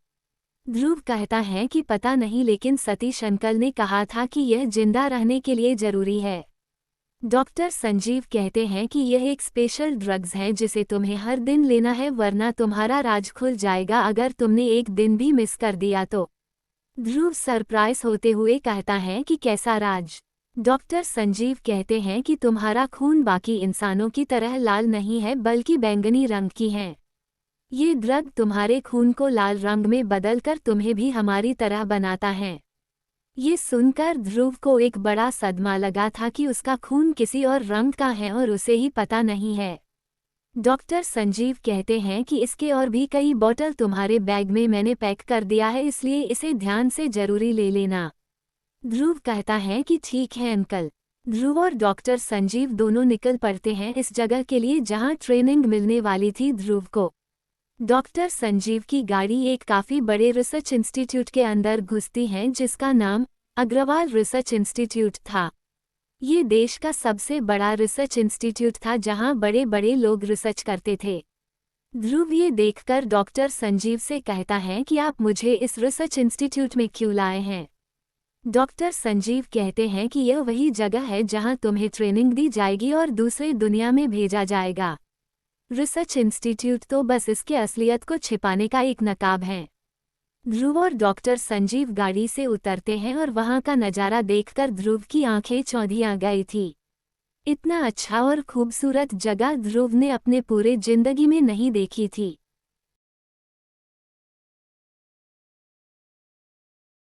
[SPEAKER 1] ध्रुव कहता है कि पता नहीं, लेकिन सतीश अंकल ने कहा था कि यह जिंदा रहने के लिए जरूरी है। डॉक्टर संजीव कहते हैं कि यह एक स्पेशल ड्रग्स है जिसे तुम्हें हर दिन लेना है, वरना तुम्हारा राज खुल जाएगा अगर तुमने एक दिन भी मिस कर दिया तो। ध्रुव सरप्राइज होते हुए कहता है कि कैसा राज। डॉक्टर संजीव कहते हैं कि तुम्हारा खून बाकी इंसानों की तरह लाल नहीं है बल्कि बैंगनी रंग की है। ये ड्रग तुम्हारे खून को लाल रंग में बदलकर तुम्हें भी हमारी तरह बनाता है। ये सुनकर ध्रुव को एक बड़ा सदमा लगा था कि उसका खून किसी और रंग का है और उसे ही पता नहीं है। डॉक्टर संजीव कहते हैं कि इसके और भी कई बोतल तुम्हारे बैग में मैंने पैक कर दिया है, इसलिए इसे ध्यान से जरूरी ले लेना। ध्रुव कहता है कि ठीक है अंकल। ध्रुव और डॉक्टर संजीव दोनों निकल पड़ते हैं इस जगह के लिए जहां ट्रेनिंग मिलने वाली थी ध्रुव को। डॉक्टर संजीव की गाड़ी एक काफ़ी बड़े रिसर्च इंस्टीट्यूट के अंदर घुसती है जिसका नाम अग्रवाल रिसर्च इंस्टीट्यूट था। ये देश का सबसे बड़ा रिसर्च इंस्टीट्यूट था जहां बड़े बड़े लोग रिसर्च करते थे। ध्रुव ये देखकर डॉक्टर संजीव से कहता है कि आप मुझे इस रिसर्च इंस्टीट्यूट में क्यों लाए हैं। डॉक्टर संजीव कहते हैं कि यह वही जगह है जहां तुम्हें ट्रेनिंग दी जाएगी और दूसरे दुनिया में भेजा जाएगा। रिसर्च इंस्टीट्यूट तो बस इसके असलियत को छिपाने का एक नकाब है। ध्रुव और डॉक्टर संजीव गाड़ी से उतरते हैं और वहां का नज़ारा देखकर ध्रुव की आंखें चौंधिया गई थी। इतना अच्छा और खूबसूरत जगह ध्रुव ने अपने पूरे जिंदगी में नहीं देखी थी।